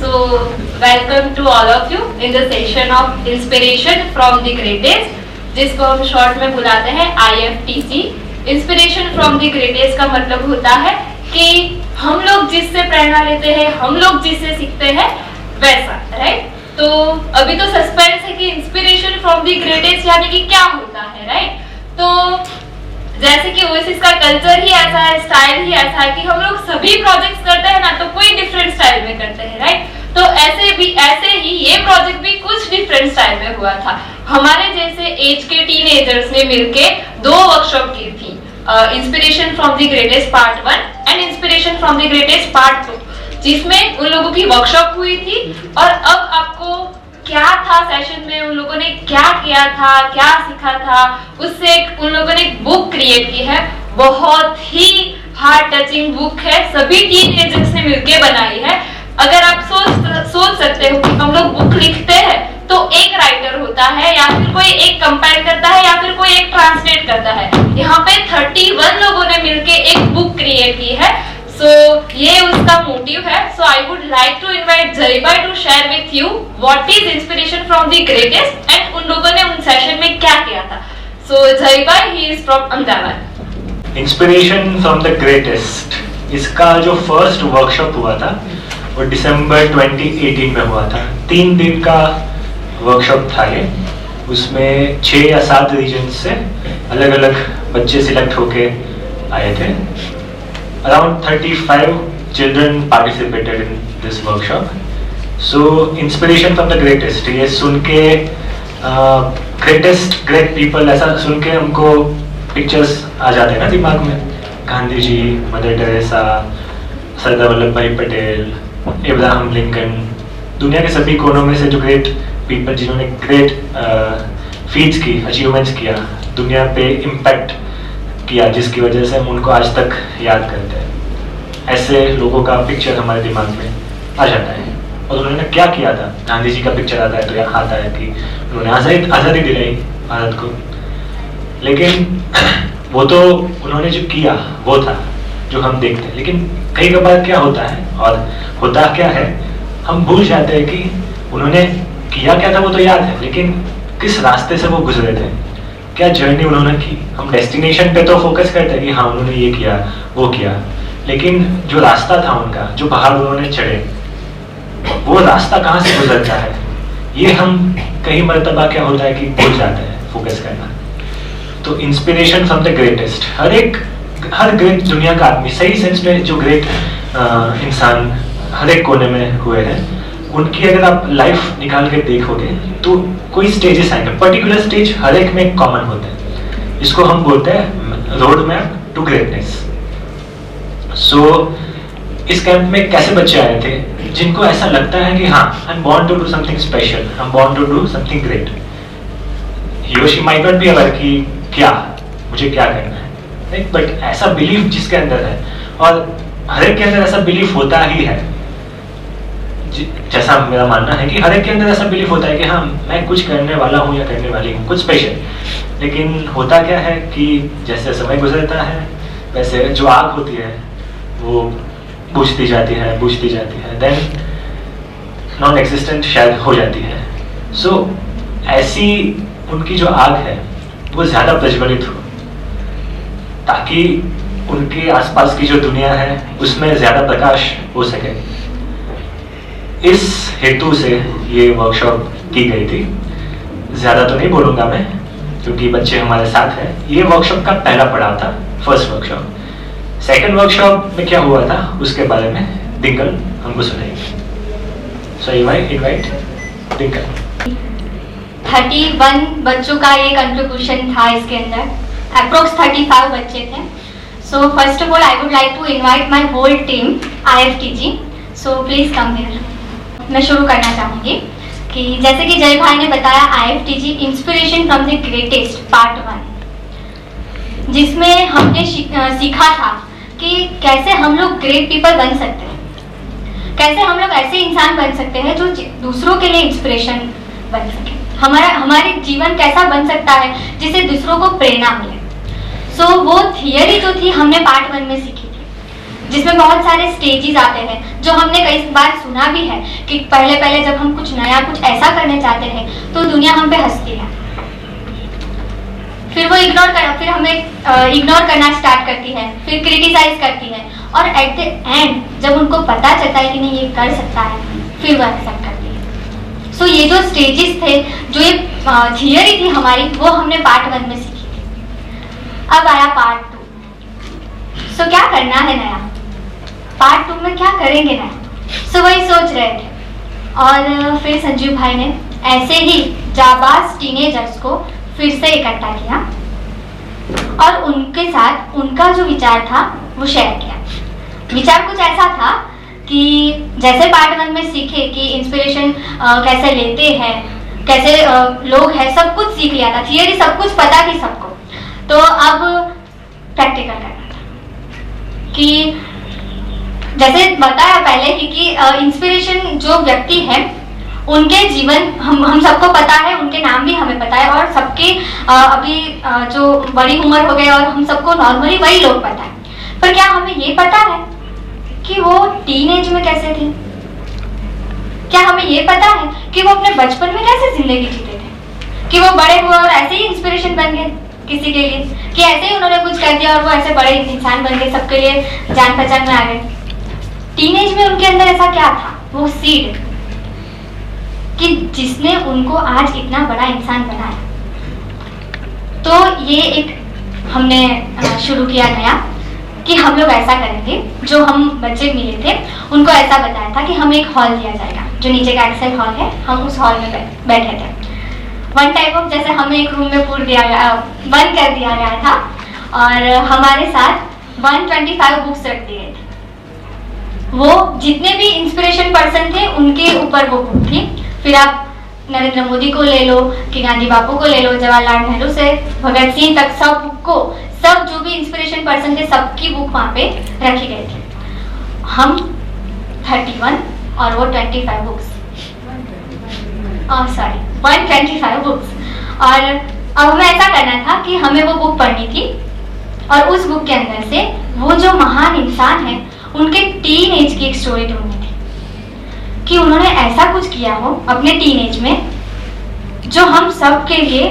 So welcome to all of you in the session of inspiration from the greatest, जिसको हम short में बुलाते हैं IFTG। Inspiration from the greatest का मतलब होता है कि हम लोग जिससे प्रेरणा लेते हैं, हम लोग जिससे सीखते हैं वैसा, राइट। तो अभी तो सस्पेंस है कि इंस्पिरेशन फ्रॉम द ग्रेटेस्ट यानी कि क्या होता है, राइट। तो जैसे कि ओएसिस का कल्चर ही ऐसा है, स्टाइल ही ऐसा है कि हम लोग सभी प्रोजेक्ट्स करते हैं ना, तो कोई डिफरेंट स्टाइल में करते हैं, राइट। तो ऐसे ही ये प्रोजेक्ट भी कुछ डिफरेंट स्टाइल में हुआ था। हमारे जैसे एज के टीनेजर्स ने मिलके 2 वर्कशॉप की थी, inspiration from the greatest part 1 and inspiration from the greatest part 2, जिसमें उन लोगों की वर्कशॉप हुई थी। और अब आपको क्या था सेशन में, उन लोगों ने क्या किया था, क्या सीखा था, उससे उन लोगों ने एक बुक क्रिएट की है। बहुत ही हार्ट टचिंग बुक है, सभी टीनेजर्स ने मिलके बनाई है। अगर आप सोच सकते हो कि हम लोग बुक लिखते हैं तो एक राइटर होता है, या फिर कोई एक कंपाइल करता है, या फिर कोई एक ट्रांसलेट करता है। यहाँ पे 31 लोगों ने मिलके एक बुक क्रिएट की है। So ये उसका मोटिव है। So I would like to invite जरीबाई to share with you what is inspiration from the greatest and उन लोगों ने उन सेशन में क्या किया था। So जरीबाई, he is from Ahmedabad. Inspiration from the greatest, इसका जो फर्स्ट वर्कशॉप हुआ था वो दिसंबर 2018 में हुआ था। 3 दिन का वर्कशॉप था ये। उसमें 6 या 7 रीजन से अलग अलग बच्चे सिलेक्ट होके आए थे। Around 35 children participated in this workshop. So inspiration from the greatest, ये सुन के great people ऐसा सुन के हमको पिक्चर्स आ जाते हैं ना दिमाग में। गांधी जी, मदर टेरेसा, सरदार वल्लभ भाई पटेल, इब्राहिम लिंकन, दुनिया के सभी कोनों में से जो ग्रेट पीपल जिन्होंने ग्रेट फीट्स की, अचीवमेंट्स किया, दुनिया पे इम्पैक्ट किया, जिसकी वजह से हम उनको आज तक याद करते हैं। ऐसे लोगों का पिक्चर हमारे दिमाग में आ जाता है। और उन्होंने क्या किया था, गांधी जी का पिक्चर आता है तो यहाँ आता है कि उन्होंने आज़ादी दिलाई भारत को। लेकिन वो तो उन्होंने जो किया वो था जो हम देखते हैं। लेकिन कई बार क्या होता है, और होता क्या है, हम भूल जाते हैं कि उन्होंने किया क्या था वो तो याद है, लेकिन किस रास्ते से वो गुजरे थे, क्या जर्नी उन्होंने की। हम डेस्टिनेशन पे तो फोकस करते हैं कि हाँ उन्होंने ये किया वो किया, लेकिन जो रास्ता था उनका, जो पहाड़ उन्होंने चढ़े, वो रास्ता कहाँ से गुजरता है, ये हम कई मर्तबा क्या होता है कि भूल जाते हैं फोकस करना। तो inspiration from the greatest, her great दुनिया का आदमी, सही सेंस में जो ग्रेट इंसान हर एक कोने में हुए हैं, उनकी अगर आप लाइफ निकाल के देखोगे तो कोई स्टेजेस आएंगे, पर्टिकुलर स्टेज हर एक में कॉमन होते हैं। इसको हम बोलते हैं रोड मैप टू ग्रेटनेस। सो इस कैंप में कैसे बच्चे आए थे जिनको ऐसा लगता है कि हाँ, I am born to do something special, I am born to do something great. He और she might not be aware कि क्या मुझे क्या करना है, बट ऐसा बिलीफ जिसके अंदर है, और हर एक के अंदर ऐसा बिलीफ होता ही है। जैसा मेरा मानना है कि हर एक के अंदर ऐसा बिलीफ होता है कि हाँ मैं कुछ करने वाला हूँ या करने वाली हूँ कुछ स्पेशल। लेकिन होता क्या है कि जैसे समय गुजरता है वैसे जो आग होती है वो बुझती जाती है, देन नॉन एग्जिस्टेंट शायद हो जाती है। सो ऐसी उनकी जो आग है वो ज़्यादा प्रज्वलित हो, ताकि उनके आसपास की जो दुनिया है उसमें ज़्यादा प्रकाश हो सके। इस हेतु से ये वर्कशॉप की गई थी। ज़्यादा तो नहीं बोलूँगा मैं क्योंकि बच्चे हमारे साथ हैं। ये वर्कशॉप का पहला पड़ाव था, फर्स्ट वर्कशॉप। सेकंड वर्कशॉप में क्या हुआ था उसके बारे में दिंकल हमको सुनाएंगे। सो इनवाइट दिंकल। 31 बच्चों का ये कंट्रीब्यूशन था, इसके अंदर अप्रोक्स 35 बच्चे थे। So first of all I would like to invite my whole team IFTG। So please come here. मैं शुरू करना चाहूँगी कि जैसे कि जय भाई ने बताया, IFTG inspiration from the greatest part 1, जिसमें हमने सीखा था कि कैसे हम लोग ग्रेट पीपल बन सकते हैं, कैसे हम लोग ऐसे इंसान बन सकते हैं जो दूसरों के लिए इंस्पिरेशन बन सके। हमारे जीवन कैसा बन सकता है जिससे दूसरों को प्रेरणा मिले। सो वो थियरी जो थी हमने पार्ट 1 में सीखी थी। जिसमें बहुत सारे स्टेजेस आते हैं, जो हमने कई बार सुना भी है कि पहले पहले जब हम कुछ नया कुछ ऐसा करने चाहते हैं तो दुनिया हम पे हंसती है, फिर वो फिर हमें इग्नोर करना स्टार्ट करती है, फिर क्रिटिसाइज करती है, और एट द एंड जब उनको पता चलता है कि नहीं ये कर सकता है, फिर वो एक्सेप्ट करती है। सो ये जो स्टेजेस थे, जो ये थियरी थी हमारी, वो हमने पार्ट 1 में सीखी थी। अब आया पार्ट 2। सो क्या करना है नया, पार्ट 2 में क्या करेंगे नया, सो वही सोच रहे थे। और फिर संजीव भाई ने ऐसे ही जाबाज टीनेजर्स को फिर से इकट्ठा किया और उनके साथ उनका जो विचार था वो शेयर किया। विचार कुछ ऐसा था कि जैसे पार्ट 1 में सीखे कि इंस्पिरेशन कैसे लेते हैं, कैसे लोग हैं, सब कुछ सीख लिया था, थियरी सब कुछ पता थी सबको, तो अब प्रैक्टिकल करना था। कि जैसे बताया पहले कि इंस्पिरेशन जो व्यक्ति है उनके जीवन हम सबको पता है, उनके नाम भी हमें पता है, और सबके अभी जो बड़ी उम्र हो गई और हम सबको नॉर्मली वही लोग पता है, पर क्या हमें ये पता है कि वो टीन एज में कैसे थे? क्या हमें ये पता है कि वो अपने बचपन में कैसे जिंदगी जीते थे, कि वो बड़े हुए और ऐसे ही इंस्पिरेशन बन गए किसी के लिए, कि ऐसे ही उन्होंने कुछ कर दिया और वो ऐसे बड़े इंसान बन गए, सबके लिए जान पहचान में आ गए? टीन एज में उनके अंदर ऐसा क्या था, वो सीड कि जिसने उनको आज इतना बड़ा इंसान बनाया? तो ये एक हमने शुरू किया नया कि हम लोग ऐसा करेंगे। जो हम बच्चे मिले थे उनको ऐसा बताया था कि हमें एक हॉल दिया जाएगा, जो नीचे का एक्सेल हॉल है, हम उस हॉल में बैठे थे। वन टाइप ऑफ जैसे हमें एक रूम में बंद कर दिया गया था और हमारे साथ 125 बुक्स रख दी गई थी। वो जितने भी इंस्पिरेशन पर्सन थे उनके ऊपर वो बुक थी। फिर आप नरेंद्र मोदी को ले लो कि गांधी बापू को ले लो, जवाहरलाल नेहरू से भगत सिंह तक, सब जो भी इंस्पिरेशन पर्सन थे सबकी बुक वहाँ पे रखी गई थी। हम 31 और वो 25 बुक्स, 125 बुक्स। और अब हमें ऐसा करना था कि हमें वो बुक पढ़नी थी और उस बुक के अंदर से वो जो महान इंसान है उनके टीन एज की एक स्टोरी ढूंढनी थी, कि उन्होंने ऐसा कुछ किया हो अपने टीन एज में जो हम सब के लिए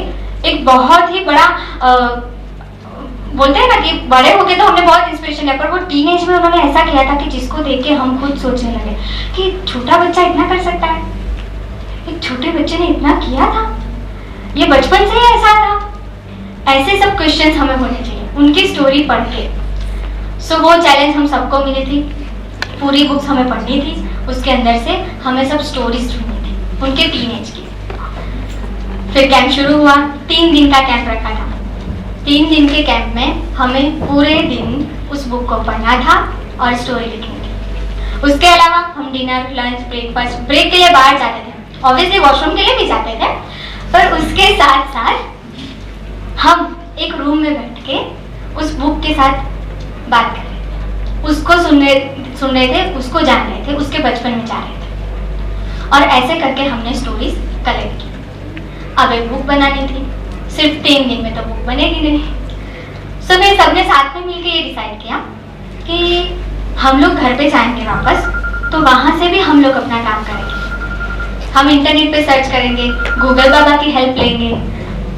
एक बहुत ही बड़ा बोलते हैं ना कि बड़े होके तो हमने बहुत इंस्पिरेशन है, पर वो टीन एज में उन्होंने ऐसा किया था कि जिसको देख के हम खुद सोचने लगे कि छोटा बच्चा इतना कर सकता है, एक छोटे बच्चे ने इतना किया था, ये बचपन से ही ऐसा था। ऐसे सब क्वेश्चंस हमें होने चाहिए उनकी स्टोरी पढ़ के। सो वो चैलेंज हम सबको मिली थी, पूरी बुक्स हमें पढ़नी थी, उसके अंदर से हमें सब स्टोरीज ढूंढनी थी उनके टीन एज की। फिर कैंप शुरू हुआ, 3 दिन का कैंप रखा था। 3 दिन के कैंप में हमें पूरे दिन उस बुक को पढ़ना था और स्टोरी लिखनी थी। उसके अलावा हम डिनर, लंच, ब्रेकफास्ट, ब्रेक के लिए बाहर जाते थे, ऑब्वियसली वॉशरूम के लिए भी जाते थे, पर उसके साथ साथ हम एक रूम में बैठ के उस बुक के साथ बात कर रहे थे, उसको सुन रहे थे, उसको जान रहे थे, उसके बचपन में जा रहे थे, और ऐसे करके हमने स्टोरीज कलेक्ट की। अब एक बुक बनानी थी, सिर्फ 3 दिन में तो बुक बनेगी नहीं। सो फिर सबने साथ में मिलकर ये डिसाइड किया कि हम लोग घर पे जाएंगे वापस, तो वहाँ से भी हम लोग अपना काम करेंगे। हम इंटरनेट पे सर्च करेंगे, गूगल बाबा की हेल्प लेंगे,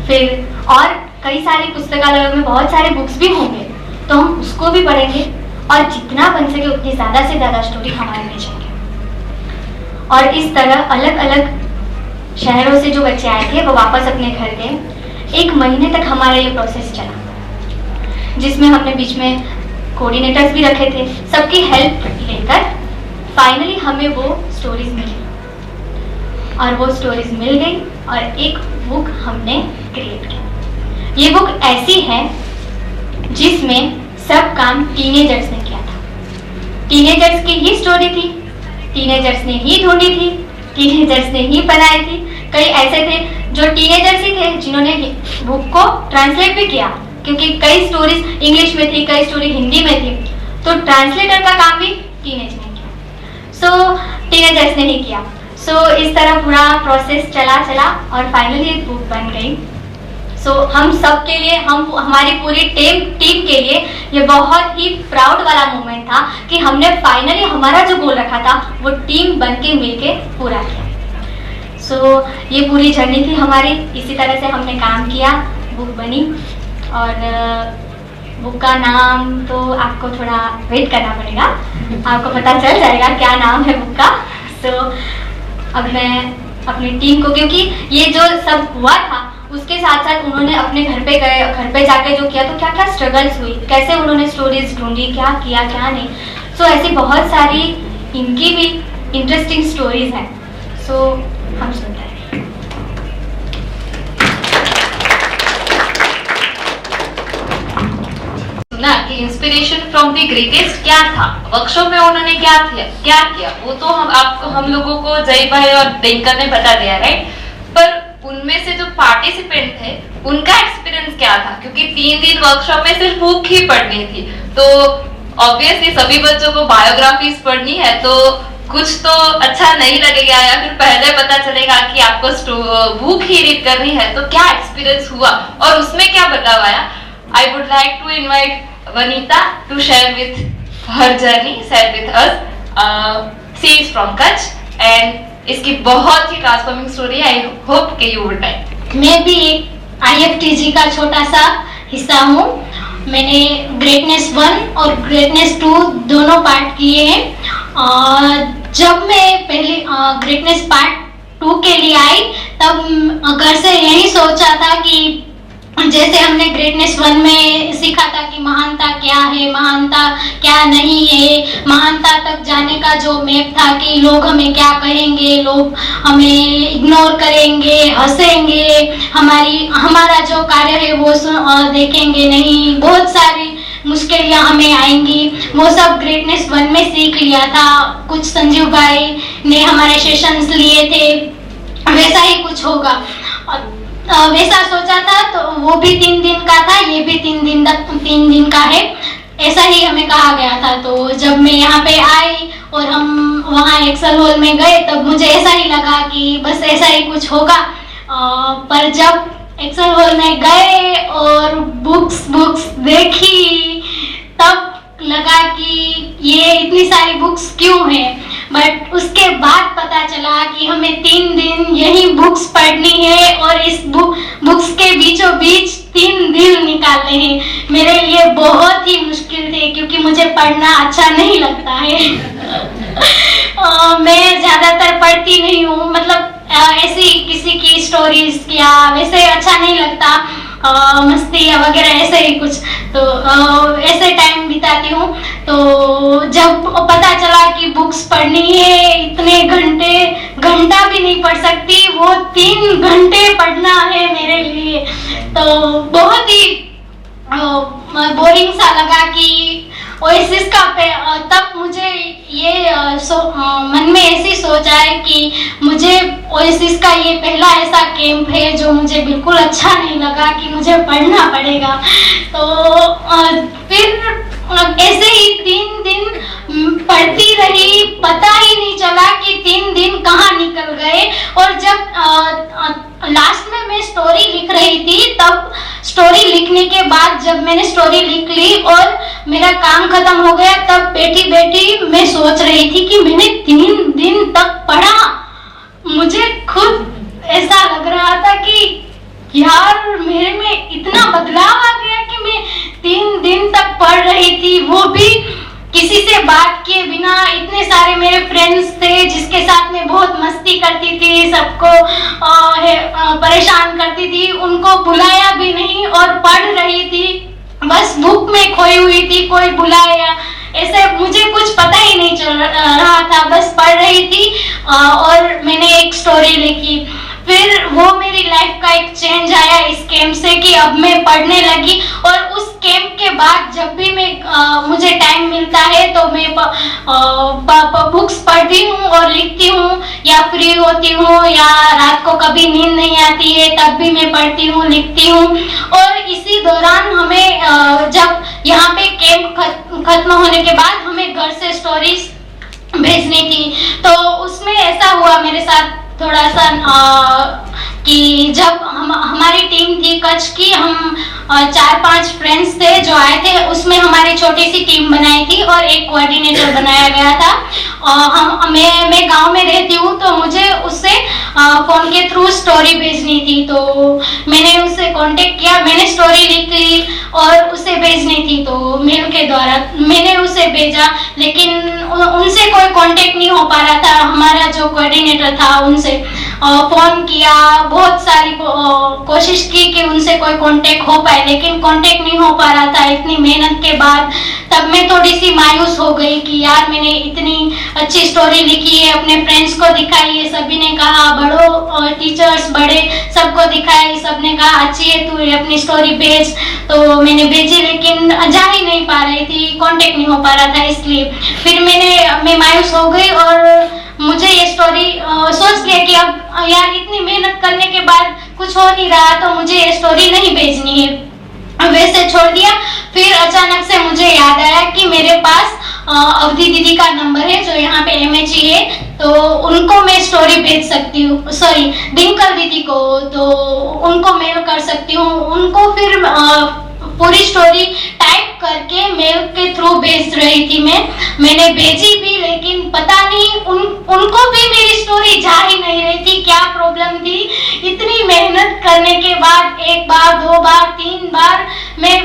फिर और कई सारी पुस्तकालयों में बहुत सारे बुक्स भी होंगे, तो हम उसको भी पढ़ेंगे और जितना बन सके उतनी ज़्यादा से ज़्यादा स्टोरी हमारे भेजेंगे। और इस तरह अलग अलग शहरों से जो बच्चे आए थे वो वापस अपने घर गए। 1 महीने तक हमारा ये प्रोसेस चला, जिसमें हमने बीच में कोऑर्डिनेटर्स भी रखे थे, सबकी हेल्प लेकर फाइनली हमें वो स्टोरीज मिली, और वो स्टोरीज मिल गई और एक बुक हमने क्रिएट की। ये बुक ऐसी है जिसमें सब काम टीनेजर्स ने किया था, टीनेजर्स की ही स्टोरी थी, टीनेजर्स ने ही ढूंढी थी, टीनेजर्स ने ही बनाई थी। कई ऐसे थे जो टीनेजर्स ही थे जिन्होंने बुक को ट्रांसलेट भी किया, क्योंकि कई स्टोरीज इंग्लिश में थी, कई स्टोरी हिंदी में थी, तो ट्रांसलेटर का काम भी टीनेज ने किया। सो टीनेजर्स ने ही किया। सो इस तरह पूरा प्रोसेस चला और फाइनली एक बुक बन गई। सो हम सब के लिए, हम हमारी पूरी टीम के लिए ये बहुत ही प्राउड वाला मोमेंट था कि हमने फाइनली हमारा जो गोल रखा था वो टीम बन के मिल के पूरा किया। सो ये पूरी जर्नी थी हमारी, इसी तरह से हमने काम किया, बुक बनी। और बुक का नाम तो आपको थोड़ा वेट करना पड़ेगा, आपको पता चल जाएगा क्या नाम है बुक का। सो अब मैं अपनी टीम को, क्योंकि ये जो सब हुआ था उसके साथ साथ उन्होंने अपने घर पे गए, घर पे जाके जो किया, तो क्या क्या स्ट्रगल्स हुई, कैसे उन्होंने स्टोरीज ढूंढी, क्या किया क्या नहीं। सो ऐसी बहुत सारी इनकी भी इंटरेस्टिंग स्टोरीज हैं। सो हम सुनते हैं। ना कि इंस्पिरेशन फ्रॉम द ग्रेटेस्ट क्या था, वर्कशॉप में उन्होंने क्या किया वो तो हम लोगों को जय भाई और डेंकर ने बता दिया, राइट। पर उनमें से जो पार्टिसिपेंट थे उनका एक्सपीरियंस क्या था, क्योंकि 3 दिन वर्कशॉप में सिर्फ बुक ही पढ़नी थी, तो ऑब्वियसली सभी बच्चों को बायोग्राफीज पढ़नी है, तो कुछ तो अच्छा नहीं लगेगा, या फिर पहले पता चलेगा कि आपको बुक ही रीड करनी है, तो क्या एक्सपीरियंस हुआ और उसमें क्या बदलाव आया। I would like to invite Vanita to share with her journey, share with us. She is from Kutch and इसकी बहुत ही ट्रांसफॉर्मिंग स्टोरी, आई होप कि यू वुड लाइक। मैं भी एक IFTG का छोटा सा हिस्सा हूँ। मैंने ग्रेटनेस 1 और ग्रेटनेस 2 दोनों पार्ट किए हैं। जब मैं पहले ग्रेटनेस पार्ट 2 के लिए आई तब घर से यही सोचा था कि जैसे हमने ग्रेटनेस 1 में सीखा था कि महानता क्या है, महानता क्या नहीं है, महानता तक जाने का जो मैप था कि लोग हमें क्या कहेंगे, लोग हमें इग्नोर करेंगे, हंसेंगे, हमारा जो कार्य है वो देखेंगे नहीं, बहुत सारी मुश्किलें हमें आएंगी, वो सब ग्रेटनेस 1 में सीख लिया था। कुछ संजीव भाई ने हमारे सेशंस लिए थे, वैसा ही कुछ होगा, वैसा सोचा था। तो वो भी 3 दिन का था, ये भी 3 दिन का है, ऐसा ही हमें कहा गया था। तो जब मैं यहाँ पे आई और हम वहाँ एक्सेल हॉल में गए तब मुझे ऐसा ही लगा कि बस ऐसा ही कुछ होगा। पर जब एक्सेल हॉल में गए और बुक्स देखी तब लगा कि ये इतनी सारी बुक्स क्यों हैं। बट उसके बाद पता चला कि हमें 3 दिन यही बुक्स पढ़नी है और इस बुक्स के बीचों बीच 3 दिन निकालने हैं। मेरे लिए बहुत ही मुश्किल थे क्योंकि मुझे पढ़ना अच्छा नहीं लगता है। मैं ज्यादातर पढ़ती नहीं हूँ, मतलब ऐसी किसी की स्टोरीज या वैसे अच्छा नहीं लगता, मस्ती या वगैरह ऐसे ही कुछ, तो ऐसे टाइम बिताती हूँ। तो जब पता चला कि बुक्स पढ़नी है, इतने घंटा भी नहीं पढ़ सकती, वो 3 घंटे पढ़ना है मेरे लिए, तो बहुत ही बोरिंग सा लगा कि ओएसिस का तब मुझे ये मन में ऐसी सोच आए कि मुझे ओएसिस का ये पहला ऐसा कैंप है जो मुझे बिल्कुल अच्छा नहीं लगा कि मुझे पढ़ना पड़ेगा। तो फिर ऐसे ही 3 दिन पढ़ती रही, पता ही नहीं चला कि 3 दिन कहाँ निकल गए। और जब लास्ट में मैं स्टोरी लिख रही थी तब स्टोरी लिखने के बाद जब मैंने स्टोरी लिख ली और मेरा काम खत्म हो गया तब बैठी बैठी मैं सोच रही थी कि मैंने 3 दिन तक पढ़ा। मुझे खुद ऐसा लग रहा था कि यार मेरे में इतना बदलाव आ गया कि मैं 3 दिन तक पढ़ रही थी, वो भी किसी से बात किए बिना। इतने सारे मेरे फ्रेंड्स थे जिसके साथ मैं बहुत मस्ती करती थी, सबको परेशान करती थी, उनको बुलाया भी नहीं और पढ़ रही थी, बस बुक में खोई हुई थी, कोई बुलाया ऐसे मुझे कुछ पता ही नहीं चल रहा था, बस पढ़ रही थी और मैंने एक स्टोरी लिखी। फिर वो मेरी लाइफ का एक चेंज आया इस कैंप से कि अब मैं पढ़ने लगी। और उस कैंप के बाद जब भी मैं मुझे टाइम मिलता है तो मैं बुक्स पढ़ती हूँ और लिखती हूँ, या फ्री होती हूँ या रात को कभी नींद नहीं आती है तब भी मैं पढ़ती हूँ, लिखती हूँ। और इसी दौरान हमें जब यहाँ पे कैंप खत्म होने के बाद हमें घर से स्टोरीज भेजनी थी, तो उसमें ऐसा हुआ मेरे साथ थोड़ा सा कि जब हमारी टीम थी कच्छ की, हम 4-5 फ्रेंड्स थे जो आए थे, उसमें हमारी छोटी सी टीम बनाई थी और एक कोऑर्डिनेटर बनाया गया था। मैं गांव में रहती हूँ, तो मुझे उससे फोन के थ्रू स्टोरी भेजनी थी, तो मैंने उससे कांटेक्ट किया, मैंने स्टोरी लिख ली और उसे भेजनी थी, तो मेल के द्वारा मैंने उसे भेजा, लेकिन उनसे कोई कांटेक्ट नहीं हो पा रहा था। हमारा जो कोऑर्डिनेटर था उनसे फोन किया, बहुत सारी कोशिश की कि उनसे कोई कांटेक्ट हो पाए, लेकिन कांटेक्ट नहीं हो पा रहा था इतनी मेहनत के बाद। तब मैं थोड़ी सी मायूस हो गई कि यार मैंने इतनी अच्छी स्टोरी लिखी है, अपने फ्रेंड्स को दिखाई है, सभी ने कहा, बड़ों टीचर्स बड़े सबको दिखाई, सबने कहा अच्छी है तू अपनी स्टोरी भेज, तो मैंने भेजी, लेकिन जा ही नहीं पा रही थी, कांटेक्ट नहीं हो पा रहा था, इसलिए फिर मैं मायूस हो गई और मुझे ये स्टोरी सोच लिया कि अब यार इतनी मेहनत करने के बाद कुछ हो नहीं रहा, तो मुझे ये स्टोरी नहीं भेजनी है, वैसे छोड़ दिया। फिर अचानक से मुझे याद आया कि मेरे पास अवधि दीदी का नंबर है जो यहाँ पे MHE है, तो उनको मैं स्टोरी भेज सकती हूँ, सॉरी डिंकल दीदी को, तो उनको मेल कर सकती हूँ। उनको फिर पूरी स्टोरी टाइप करके मेल के थ्रू भेज रही थी मैंने भेजी भी, लेकिन पता नहीं उनको भी मेरी स्टोरी जा ही नहीं रही थी, क्या प्रॉब्लम थी। इतनी मेहनत करने के बाद 1 बार 2 बार 3 बार मैं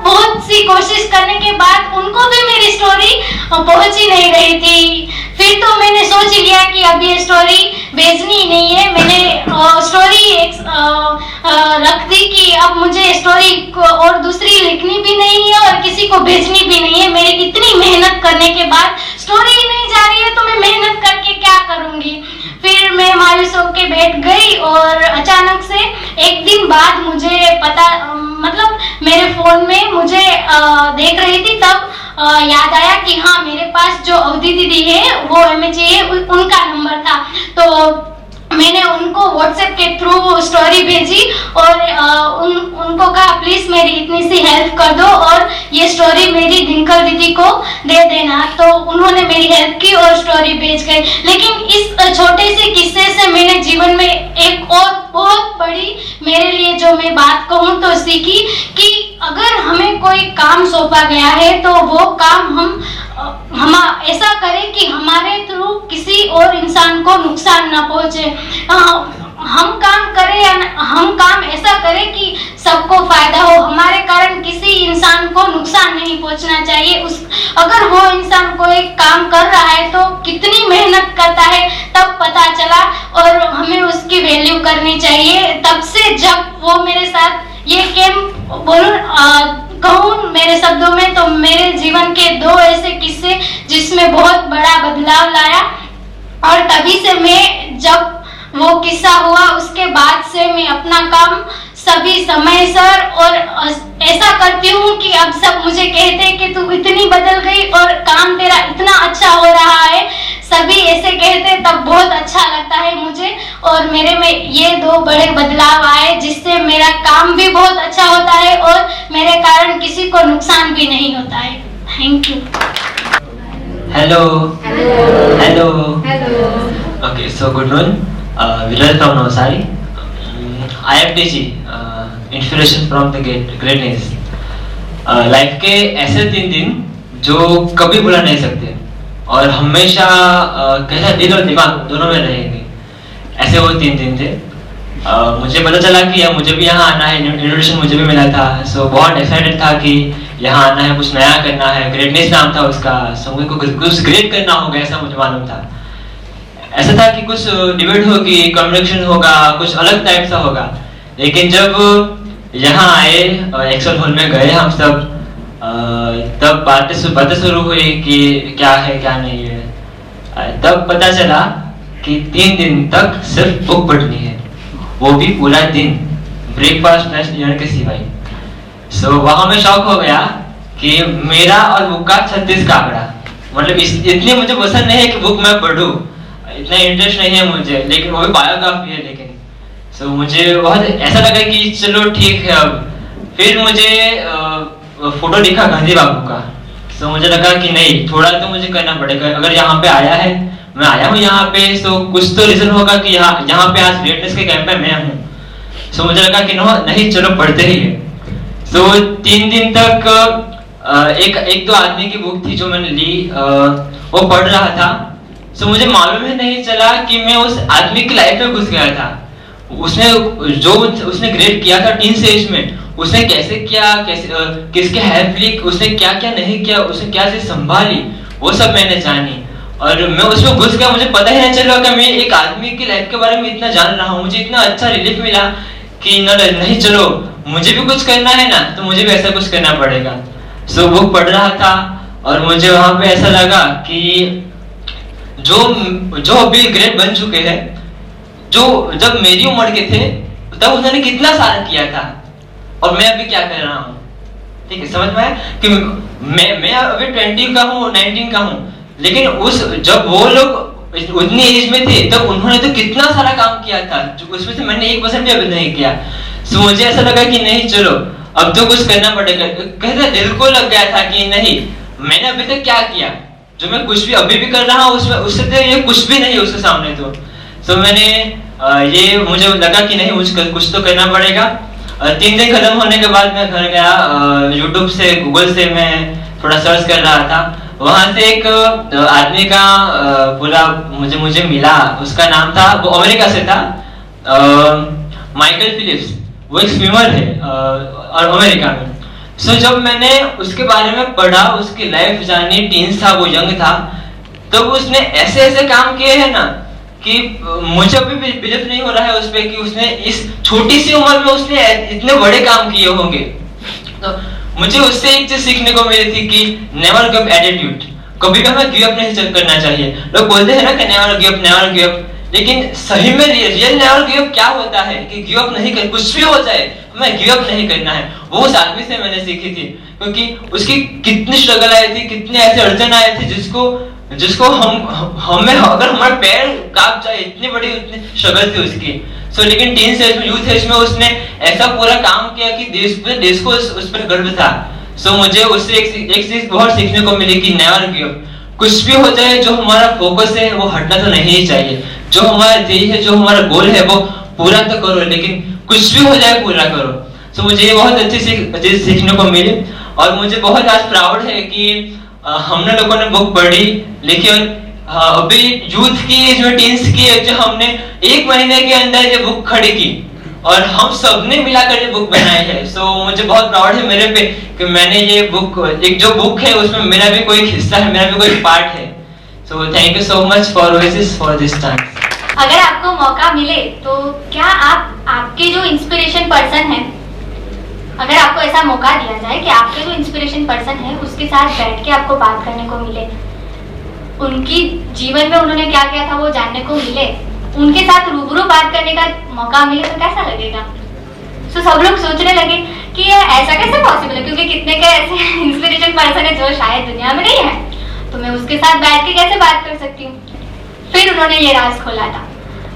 बहुत सी कोशिश करने के बाद उनको भी मेरी स्टोरी पहुंच ही नहीं रही थी। फिर तो मैंने सोच लिया कि अब ये स्टोरी भेजनी ही नहीं है। मैंने स्टोरी रख दी कि अब मुझे स्टोरी और दूसरी लिखनी भी नहीं है और किसी को भेजनी भी नहीं है। मेरी इतनी मेहनत करने के बाद स्टोरी ही नहीं जा रही है, तो मैं मेहनत करके क्या करूंगी। फिर मैं मायूस होकर बैठ गई और अचानक से एक दिन बाद मुझे पता, मतलब मेरे फोन में मुझे देख रही थी, तब याद आया कि हाँ मेरे पास जो अवधि दीदी है वो MHE है, उनका नंबर था। तो मैंने उनको व्हाट्सएप के थ्रू स्टोरी भेजी और उनको कहा प्लीज मेरी इतनी सी हेल्प कर दो और ये स्टोरी मेरी डिंकल दीदी को दे देना। तो उन्होंने मेरी हेल्प की और स्टोरी भेज गई। लेकिन इस छोटे से किस्से से मैंने जीवन में एक और बहुत बड़ी, मेरे लिए जो मैं बात कहूँ तो सीखी कि अगर हमें कोई काम सौंपा गया है तो वो काम हम ऐसा करें कि हमारे थ्रू किसी और इंसान को नुकसान ना पहुंचे। हम काम करें या हम काम ऐसा करें कि सबको फायदा हो, हमारे कारण किसी इंसान को नुकसान नहीं पहुंचना चाहिए। अगर वो इंसान कोई काम कर रहा है तो कितनी मेहनत करता है तब पता चला और हमें उसकी वैल्यू करनी चाहिए। तब से जब वो मेरे साथ ये कहूँ मेरे शब्दों में, तो मेरे जीवन के 2 ऐसे किस्से जिसमें बहुत बड़ा बदलाव लाया। और तभी से मैं, जब वो किस्सा हुआ उसके बाद से मैं अपना काम सभी समय सर और ऐसा करती हूँ कि अब सब मुझे कहते हैं कि तू इतनी बदल गई और काम तेरा इतना अच्छा हो रहा है। सभी ऐसे कहते, तब बहुत अच्छा लगता है मुझे। और मेरे में ये 2 बड़े बदलाव आए जिससे मेरा काम भी बहुत अच्छा होता है और मेरे कारण किसी को नुकसान भी नहीं होता है। Thank you. Hello. Okay, so good morning. Viral from Navsari. IFTG, Inspiration from the Greatness. Life के ऐसे 3 दिन जो कभी भुला नहीं सकते और हमेशा कैसा दिल और दिमाग दोनों में रहेंगे, ऐसे वो 3 दिन थे। मुझे पता चला कि मुझे भी यहाँ आना है, इन्विटेशन मुझे भी मिला था। सो बहुत एक्साइटेड था कि यहाँ आना है, कुछ नया करना है। ग्रेटनेस नाम था उसका, सो मुझे कुछ ग्रेट करना होगा ऐसा मुझे मालूम था। ऐसा था कि कुछ डिबेट होगी, कम्युनिकेशन होगा, कुछ अलग टाइप सा होगा। लेकिन जब यहाँ आए, एक्सेल हॉल में गए हम सब, तब बातें शुरू हुई कि क्या है क्या नहीं है। तब पता चला कि 3 दिन तक सिर्फ बुक पढ़नी है, वो भी पूरा दिन, ब्रेकफास्ट लंच डिनर के सिवाय। सो वहां में शौक हो गया कि मेरा और बुक का 36 का आंकड़ा, मतलब इतनी मुझे पसंद नहीं है कि बुक मैं पढ़ूं, इतना इंटरेस्ट नहीं है मुझे, लेकिन वो भी बायोग्राफी है। लेकिन सो मुझे बहुत ऐसा लगा कि चलो ठीक है। अब फिर मुझे फोटो दिखा गांधी बाबू का, सो मुझे लगा कि नहीं, थोड़ा तो मुझे करना पड़ेगा। अगर यहाँ पे आया है मैं आया हूँ यहाँ पे, सो कुछ तो रीजन होगा कि यहाँ पे आज ग्रेटनेस के कैंप में मैं हूँ। सो मुझे लगा कि नहीं चलो पढ़ते ही है। सो 3 दिन तक एक दो आदमी की बुक थी जो मैंने ली, वो पढ़ रहा था। सो मुझे मालूम ही नहीं चला कि मैं उस आदमी की लाइफ में घुस गया था। उसने ग्रेड किया था टीन स्टेज में, उसने कैसे किया, किसके हेल्प ली, उसने क्या क्या नहीं किया, उसने क्या चीज संभाली, वो सब मैंने जानी। और मैं उसमें घुस गया, मुझे पता ही नहीं चला कि मैं एक आदमी की लाइफ के बारे में इतना जान रहा हूँ। मुझे इतना अच्छा रिलीफ मिला कि नहीं चलो मुझे भी कुछ करना है ना, तो मुझे भी ऐसा कुछ करना पड़ेगा। सो बुक पढ़ रहा था और मुझे वहां पे ऐसा लगा कि जो अभी ग्रेड बन चुके हैं, जो जब मेरी उम्र के थे तब उन्होंने कितना सारा किया था और मैं अभी क्या कर रहा हूँ। ठीक है, समझ में आया कि मैं अभी 20 का हूँ, 19 का हूँ, लेकिन जब वो लोग उतनी एज में थे तब उन्होंने तो कितना सारा काम किया था, उसमें से मैंने 1% भी अभी नहीं किया। सो मुझे ऐसा लगा कि नहीं चलो अब तो कुछ करना पड़ेगा। कहते दिल को लग गया था कि नहीं मैंने अभी तक क्या किया, जो मैं कुछ भी अभी भी कर रहा हूँ उससे तो ये कुछ भी नहीं उसके सामने। तो सो मैंने ये मुझे लगा कि नहीं मुझे कुछ तो करना पड़ेगा। 3 दिन खत्म होने के बाद मैं घर गया, यूट्यूब से गूगल से मैं थोड़ा सर्च कर रहा था। वहां से एक आदमी का पूरा मुझे मिला, उसका नाम था, वो अमेरिका से था, माइकल फिलिप्स। वो एक स्विमर है और अमेरिका में। सो जब मैंने उसके बारे में पढ़ा, उसकी लाइफ जानी, टीन्स था, वो यंग था, तो उसने ऐसे ऐसे काम किए हैं ना कि मुझे अभी भी बिलीव नहीं हो रहा है उस पे कि उसने इस छोटी सी उम्र में उसने इतने बड़े काम किए होंगे। तो मुझे उससे एक चीज सीखने को मिली थी कि नेवर गिव एटीट्यूड, कभी भी हमें गिव अप नहीं करना चाहिए। लोग बोलते हैं ना कि नेवर गिव अप, लेकिन सही में रियल नेवर गिव अप क्या होता है कि गिव अप नहीं कर, कुछ भी हो जाए हमें गिव अप नहीं करना है। वो उस आदमी से मैंने सीखी थी, क्योंकि उसकी कितनी स्ट्रगल आई थी, कितने ऐसे अड़चन आए थे जिसको हमें अगर हमारे पैर कांप जाए, इतनी बड़ी स्ट्रगल थी उसकी। सो लेकिन टीन एज में, यूथ एज में उसने ऐसा पूरा काम किया कि देश को उस पर गर्व था। सो मुझे उससे एक चीज बहुत सीखने को मिली कि नेवर गिव अप। कुछ भी हो जाए, जो हमारा फोकस है वो हटना तो नहीं चाहिए। जो हमारा ध्येय है, जो हमारा गोल है वो पूरा तो करो, लेकिन कुछ भी हो जाए पूरा करो। सो मुझे ये बहुत अच्छी चीज सीखने को मिली और मुझे बहुत आज प्राउड है कि हमने लोगों ने बुक पढ़ी, लेकिन अभी यूथ की एज में, टीन्स की एज में हमने 1 महीने के अंदर ये बुक खड़ी की और हम सबने मिलाकर ये बुक बनाई है। सो मुझे बहुत प्राउड है मेरे पे कि मैंने ये बुक, एक जो बुक है उसमें मेरा भी कोई हिस्सा है, मेरा भी कोई पार्ट है। So thank you so much for this time. अगर आपको मौका मिले तो क्या आप आपके जो इंस्पिरेशन पर्सन है, अगर आपको ऐसा मौका दिया जाए कि आपके जो इंस्पिरेशन पर्सन है उसके साथ बैठ के आपको बात करने को मिले, उनकी जीवन में उन्होंने क्या किया था वो जानने को मिले, उनके साथ रूबरू बात करने का मौका मिले तो कैसा लगेगा? सो सब लोग सोचने लगे कि ऐसा कैसे पॉसिबल है, क्योंकि कितने के ऐसे इंस्पिरेशन पर्सन है जो शायद दुनिया में नहीं है, तो मैं उसके साथ बैठ के कैसे बात कर सकती हूँ। फिर उन्होंने ये राज खोला था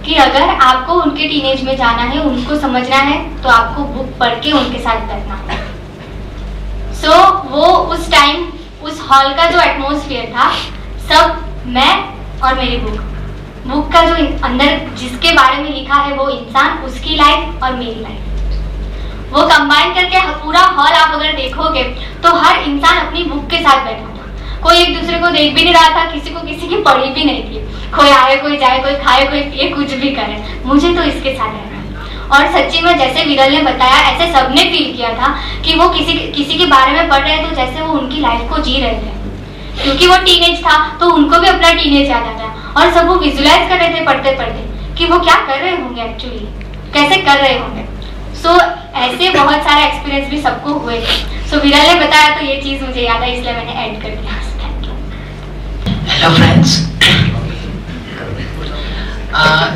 कि अगर आपको उनके टीनेज में जाना है, उनको समझना है, तो आपको बुक पढ़ के उनके साथ बैठना है। सो वो उस टाइम उस हॉल का जो एटमॉस्फेयर था, सब मैं और मेरी बुक का जो अंदर जिसके बारे में लिखा है वो इंसान, उसकी लाइफ और मेरी लाइफ, वो कंबाइन करके पूरा हॉल आप अगर देखोगे तो हर इंसान अपनी बुक के साथ बैठा था। कोई एक दूसरे को देख भी नहीं रहा था, किसी को किसी की पढ़ी भी नहीं थी, कोई आए कोई जाए, कोई खाए कोई पिए, कुछ भी करे, मुझे तो इसके साथ रहना है। और सच्ची में जैसे विरल ने बताया, ऐसे सबने फील किया था कि वो किसी के बारे में पढ़ रहे थे, जैसे वो उनकी लाइफ को जी रहे थे, क्योंकि वो टीनेज था तो उनको भी अपना टीनेज याद आता है और सब वो विजुलाइज कर रहे थे पढ़ते पढ़ते कि वो क्या कर रहे होंगे, एक्चुअली कैसे कर रहे होंगे। सो ऐसे बहुत सारे एक्सपीरियंस भी सबको हुए थे। सो विरल ने बताया तो ये चीज मुझे याद है, इसलिए मैंने ऐड कर दिया। हेलो फ्रेंड्स,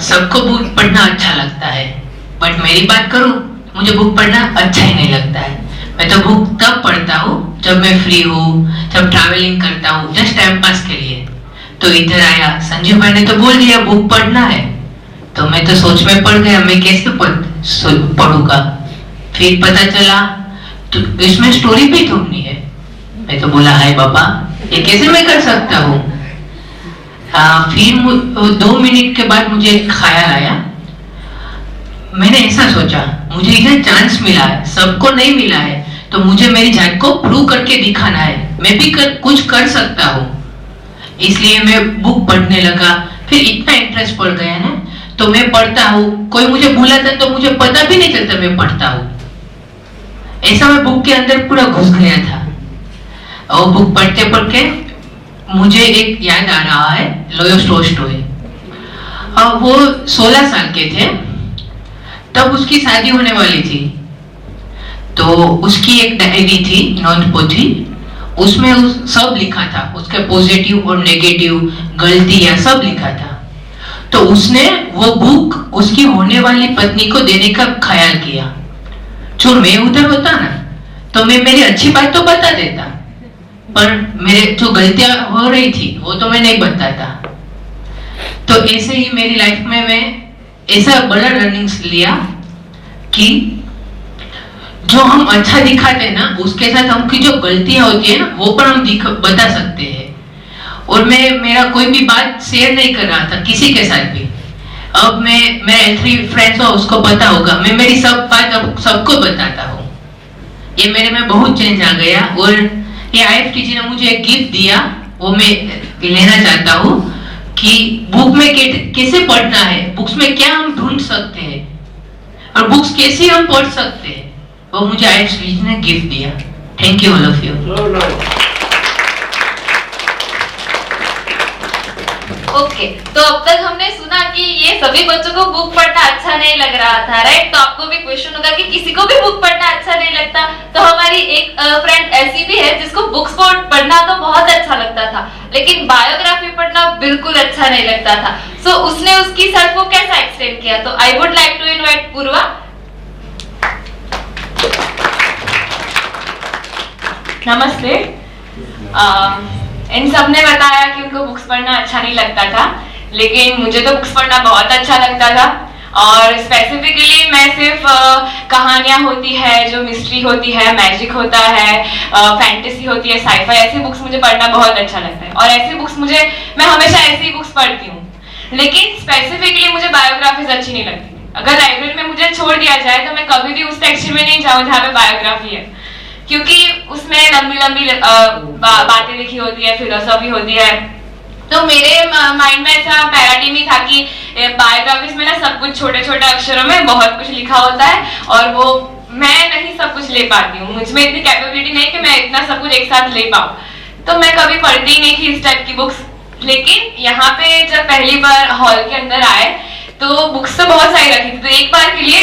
सबको बुक पढ़ना अच्छा लगता है, बट मेरी बात करूं, मुझे बुक पढ़ना अच्छा ही नहीं लगता है। मैं तो बुक तब पढ़ता हूँ जब मैं फ्री हूँ, जब ट्रैवलिंग करता हूँ, जस्ट टाइम पास के लिए। तो इधर आया, संजीव भाई ने तो बोल दिया बुक पढ़ना है, तो मैं तो सोच में पड़ गया मैं कैसे पढ़ूंगा। फिर पता चला तो इसमें स्टोरी भी ढूंढनी है। मैं तो बोला हाय बाबा, ये कैसे मैं कर सकता हूँ। फिर 2 मिनट के बाद मुझे एक ख्याल आया। मैंने ऐसा सोचा, मुझे इधर चांस मिला है, सबको नहीं मिला है, तो मुझे मेरी जात को प्रूव करके दिखाना है, मैं भी कुछ कर सकता हूँ। इसलिए मैं बुक पढ़ने लगा। फिर इतना इंटरेस्ट पड़ गया ना, तो मैं पढ़ता हूँ। कोई मुझे बुलाता तो मुझे पता भी नहीं चलता मैं पढ़ता हूँ। ऐसा मैं बुक के अंदर पूरा घुस गया था। और बुक पढ़ते पढ़ते मुझे एक याद आ रहा है, लियो टॉल्स्टॉय। वो 16 साल के थे, तब उसकी शादी होने वाली थी। तो उसकी एक डायरी थी, नोट पोथी, उसमें सब लिखा था, उसके पॉजिटिव और नेगेटिव, गलतियां सब लिखा था। तो उसने वो बुक उसकी होने वाली पत्नी को देने का ख्याल किया। जो मैं उधर होता ना, तो मैं मेरी अच्छी बात तो बता देता, पर मेरे जो गलतियां हो रही थी वो तो मैं नहीं बताता। तो ऐसे ही मेरी लाइफ में मैं ऐसा बड़ा लर्निंग्स लिया कि जो हम अच्छा दिखाते हैं ना, उसके साथ हमकी जो गलतियां होती है ना, वो पर हम बता सकते हैं। और मैं मेरा कोई भी बात शेयर नहीं कर रहा था किसी के साथ भी। अब मेरे L3 फ्रेंड्स हो, उसको पता होगा, मैं मेरी सब बात अब सबको बताता हूँ। ये मेरे में बहुत चेंज आ गया। और ये IFTG ने मुझे एक गिफ्ट दिया, वो मैं लेना चाहता हूँ कि बुक में कैसे पढ़ना है, बुक्स में क्या हम ढूंढ सकते हैं और बुक्स कैसे हम पढ़ सकते हैं, वो मुझे IFTG ने गिफ्ट दिया। Thank you all of you. Okay, तो अब तक हमने सुना कि ये सभी बच्चों को बुक पढ़ना अच्छा नहीं लग रहा था, राइट? तो आपको भी क्वेश्चन होगा कि किसी को भी बुक पढ़ना अच्छा नहीं लगता। तो हमारी एक फ्रेंड ऐसी भी है जिसको बुक्स पढ़ना तो बहुत अच्छा लगता था, लेकिन बायोग्राफी पढ़ना बिल्कुल अच्छा नहीं लगता था। सो उसने उसकी सेल्फ को कैसा एक्सप्लेन किया, तो I would like to invite Purva. नमस्ते। इन सब ने बताया कि उनको बुक्स पढ़ना अच्छा नहीं लगता था, लेकिन मुझे तो बुक्स पढ़ना बहुत अच्छा लगता था। और स्पेसिफिकली मैं सिर्फ कहानियां होती है, जो मिस्ट्री होती है, मैजिक होता है, फैंटेसी होती है, साइफाई, ऐसी बुक्स मुझे पढ़ना बहुत अच्छा लगता है। और ऐसी बुक्स मैं हमेशा ऐसी बुक्स पढ़ती हूँ। लेकिन स्पेसिफिकली मुझे बायोग्राफीज अच्छी नहीं लगती। अगर लाइब्रेरी में मुझे छोड़ दिया जाए तो मैं कभी भी उस सेक्शन में नहीं जाऊँ जहाँ पे बायोग्राफी है, क्योंकि उसमें लंबी लंबी बातें लिखी होती है, फिलोसॉफी होती है। तो मेरे माइंड में ऐसा पैराडाइम ही था कि बायोग्राफीज में ना सब कुछ छोटे छोटे अक्षरों में बहुत कुछ लिखा होता है, और वो मैं नहीं सब कुछ ले पाती हूँ। मुझमें इतनी कैपेबिलिटी नहीं कि मैं इतना सब कुछ एक साथ ले पाऊँ, तो मैं कभी पढ़ती ही नहीं थी इस टाइप की बुक्स। लेकिन यहाँ पे जब पहली बार हॉल के अंदर आए तो बुक्स तो बहुत सारी रखी थी, तो एक बार के लिए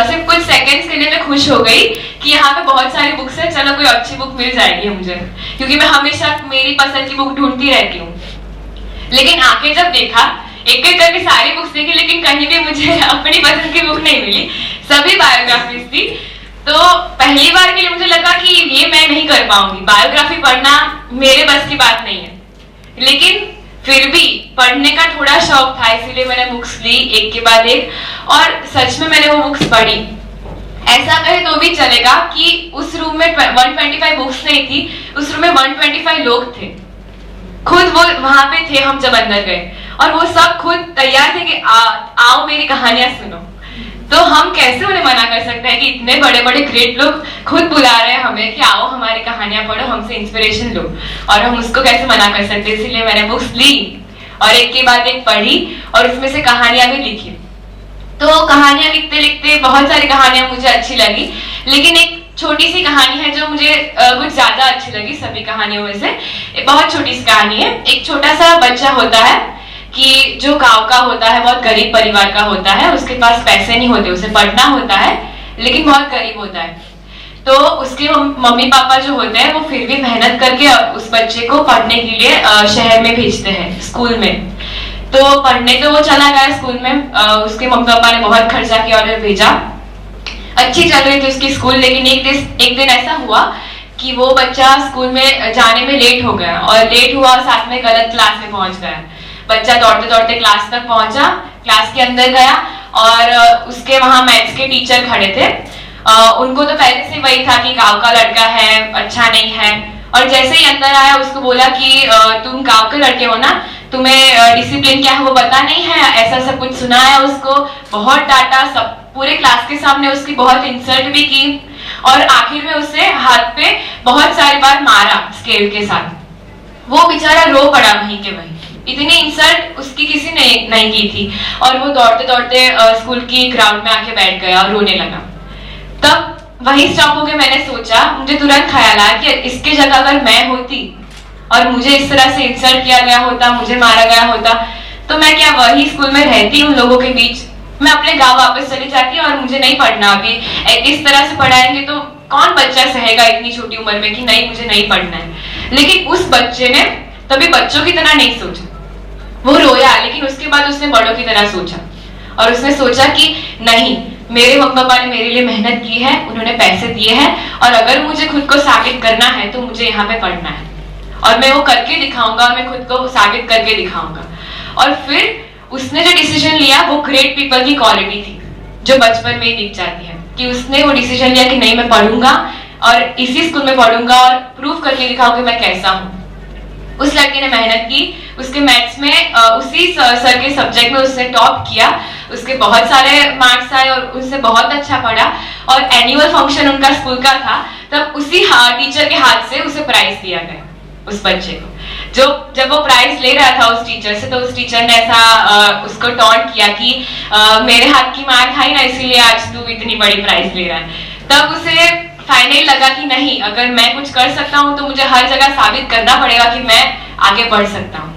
सिर्फ कुछ सेकंड्स के लिए मैं खुश हो गई कि यहाँ पे बहुत सारी बुक्स है, चलो कोई अच्छी बुक मिल जाएगी मुझे, क्योंकि मैं हमेशा मेरी पसंद की बुक ढूंढती रहती हूँ। लेकिन आके जब देखा, एक एक करके सारी बुक्स देखी, लेकिन कहीं भी मुझे अपनी पसंद की बुक नहीं मिली, सभी बायोग्राफीज थी। तो पहली बार के लिए मुझे लगा कि ये मैं नहीं कर पाऊंगी, बायोग्राफी पढ़ना मेरे बस की बात नहीं है। लेकिन फिर भी पढ़ने का थोड़ा शौक था, इसीलिए मैंने बुक्स ली एक के बाद एक, और सच में मैंने वो बुक्स पढ़ी। ऐसा कहे तो भी चलेगा कि उस रूम में 125 बुक्स नहीं थी, उस रूम में 125 लोग थे। खुद वो वहां पे थे हम जब अंदर गए, और वो सब खुद तैयार थे कि आओ मेरी कहानियां सुनो। तो हम कैसे उन्हें मना कर सकते हैं कि इतने बड़े बड़े ग्रेट लोग खुद बुला रहे हैं हमें कि आओ हमारी कहानियां पढ़ो, हमसे इंस्पिरेशन लो, और हम उसको कैसे मना कर सकते हैं। इसीलिए मैंने बुक्स ली और एक के बाद एक पढ़ी, और उसमें से कहानियां भी लिखी। तो कहानियां लिखते लिखते बहुत सारी कहानियां मुझे अच्छी लगी, लेकिन एक छोटी सी कहानी है जो मुझे कुछ ज्यादा अच्छी लगी सभी कहानियों में से। एक बहुत छोटी सी कहानी है। एक छोटा सा बच्चा होता है कि जो गांव का होता है, बहुत गरीब परिवार का होता है, उसके पास पैसे नहीं होते, उसे पढ़ना होता है, लेकिन बहुत गरीब होता है। तो उसके मम्मी पापा जो होते हैं वो फिर भी मेहनत करके उस बच्चे को पढ़ने के लिए शहर में भेजते हैं, स्कूल में। तो पढ़ने तो वो चला गया स्कूल में, उसके मम्मी पापा ने बहुत खर्चा किया और भेजा। अच्छी चल रही थी उसकी स्कूल, लेकिन एक दिन ऐसा हुआ कि वो बच्चा स्कूल में जाने में लेट हो गया, और लेट हुआ साथ में गलत क्लास में पहुंच गया। बच्चा दौड़ते दौड़ते क्लास तक पहुंचा, क्लास के अंदर गया, और उसके वहां मैथ्स के टीचर खड़े थे। उनको तो पहले से वही था कि गांव का लड़का है, अच्छा नहीं है, और जैसे ही अंदर आया उसको बोला कि तुम गांव के लड़के हो ना, तुम्हें डिसिप्लिन क्या है वो पता नहीं है, ऐसा सब कुछ सुनाया उसको, बहुत डांटा, सब पूरे क्लास के सामने उसकी बहुत इंसल्ट भी की और आखिर में उसे हाथ पे बहुत सारी बार मारा स्केल के साथ। वो बेचारा रो पड़ा वहीं के वहीं, इतनी इंसल्ट उसकी किसी ने नहीं की थी और वो दौड़ते दौड़ते स्कूल की ग्राउंड में आके बैठ गया और रोने लगा। तब वहीं स्टॉप होके मैंने सोचा, मुझे तुरंत ख्याल आया कि इसके जगह अगर मैं होती और मुझे इस तरह से इंसल्ट किया गया होता, मुझे मारा गया होता, तो मैं क्या वही स्कूल में रहती उन लोगों के बीच? मैं अपने गांव वापस चली जाती और मुझे नहीं पढ़ना अभी। इस तरह से पढ़ाएंगे तो कौन बच्चा सहेगा इतनी छोटी उम्र में कि नहीं मुझे नहीं पढ़ना है। लेकिन उस बच्चे ने तभी बच्चों की तरह नहीं सोचा, वो रोया, लेकिन उसके बाद उसने बड़ों की तरह सोचा और उसने सोचा कि नहीं, मेरे मम्मी पापा ने मेरे लिए मेहनत की है, उन्होंने पैसे दिए हैं और अगर मुझे खुद को साबित करना है तो मुझे यहाँ पे पढ़ना है और मैं वो करके दिखाऊंगा और मैं खुद को साबित करके दिखाऊंगा। और फिर उसने जो डिसीजन लिया वो ग्रेट पीपल की क्वालिटी थी जो बचपन में ही दिख जाती है कि उसने वो डिसीजन लिया कि नहीं मैं पढ़ूंगा और इसी स्कूल में पढ़ूंगा और प्रूव करके दिखाऊंगा मैं कैसा हूँ। उस लड़के ने मेहनत की, उसके मैथ्स में उसी सर के सब्जेक्ट में उसने टॉप किया, उसके बहुत सारे मार्क्स आए और उससे बहुत अच्छा पढ़ा और एनुअल फंक्शन उनका स्कूल का था, तब उसी टीचर के हाथ से उसे प्राइज दिया गया उस बच्चे को। जब वो प्राइज ले रहा था उस टीचर से, तो उस टीचर ने ऐसा उसको टॉन्ट किया कि मेरे हाथ की मार खाई ना, इसीलिए आज तू इतनी बड़ी प्राइज ले रहा है। तब उसे फाइनली लगा कि नहीं, अगर मैं कुछ कर सकता हूँ तो मुझे हर जगह साबित करना पड़ेगा कि मैं आगे बढ़ सकता हूँ।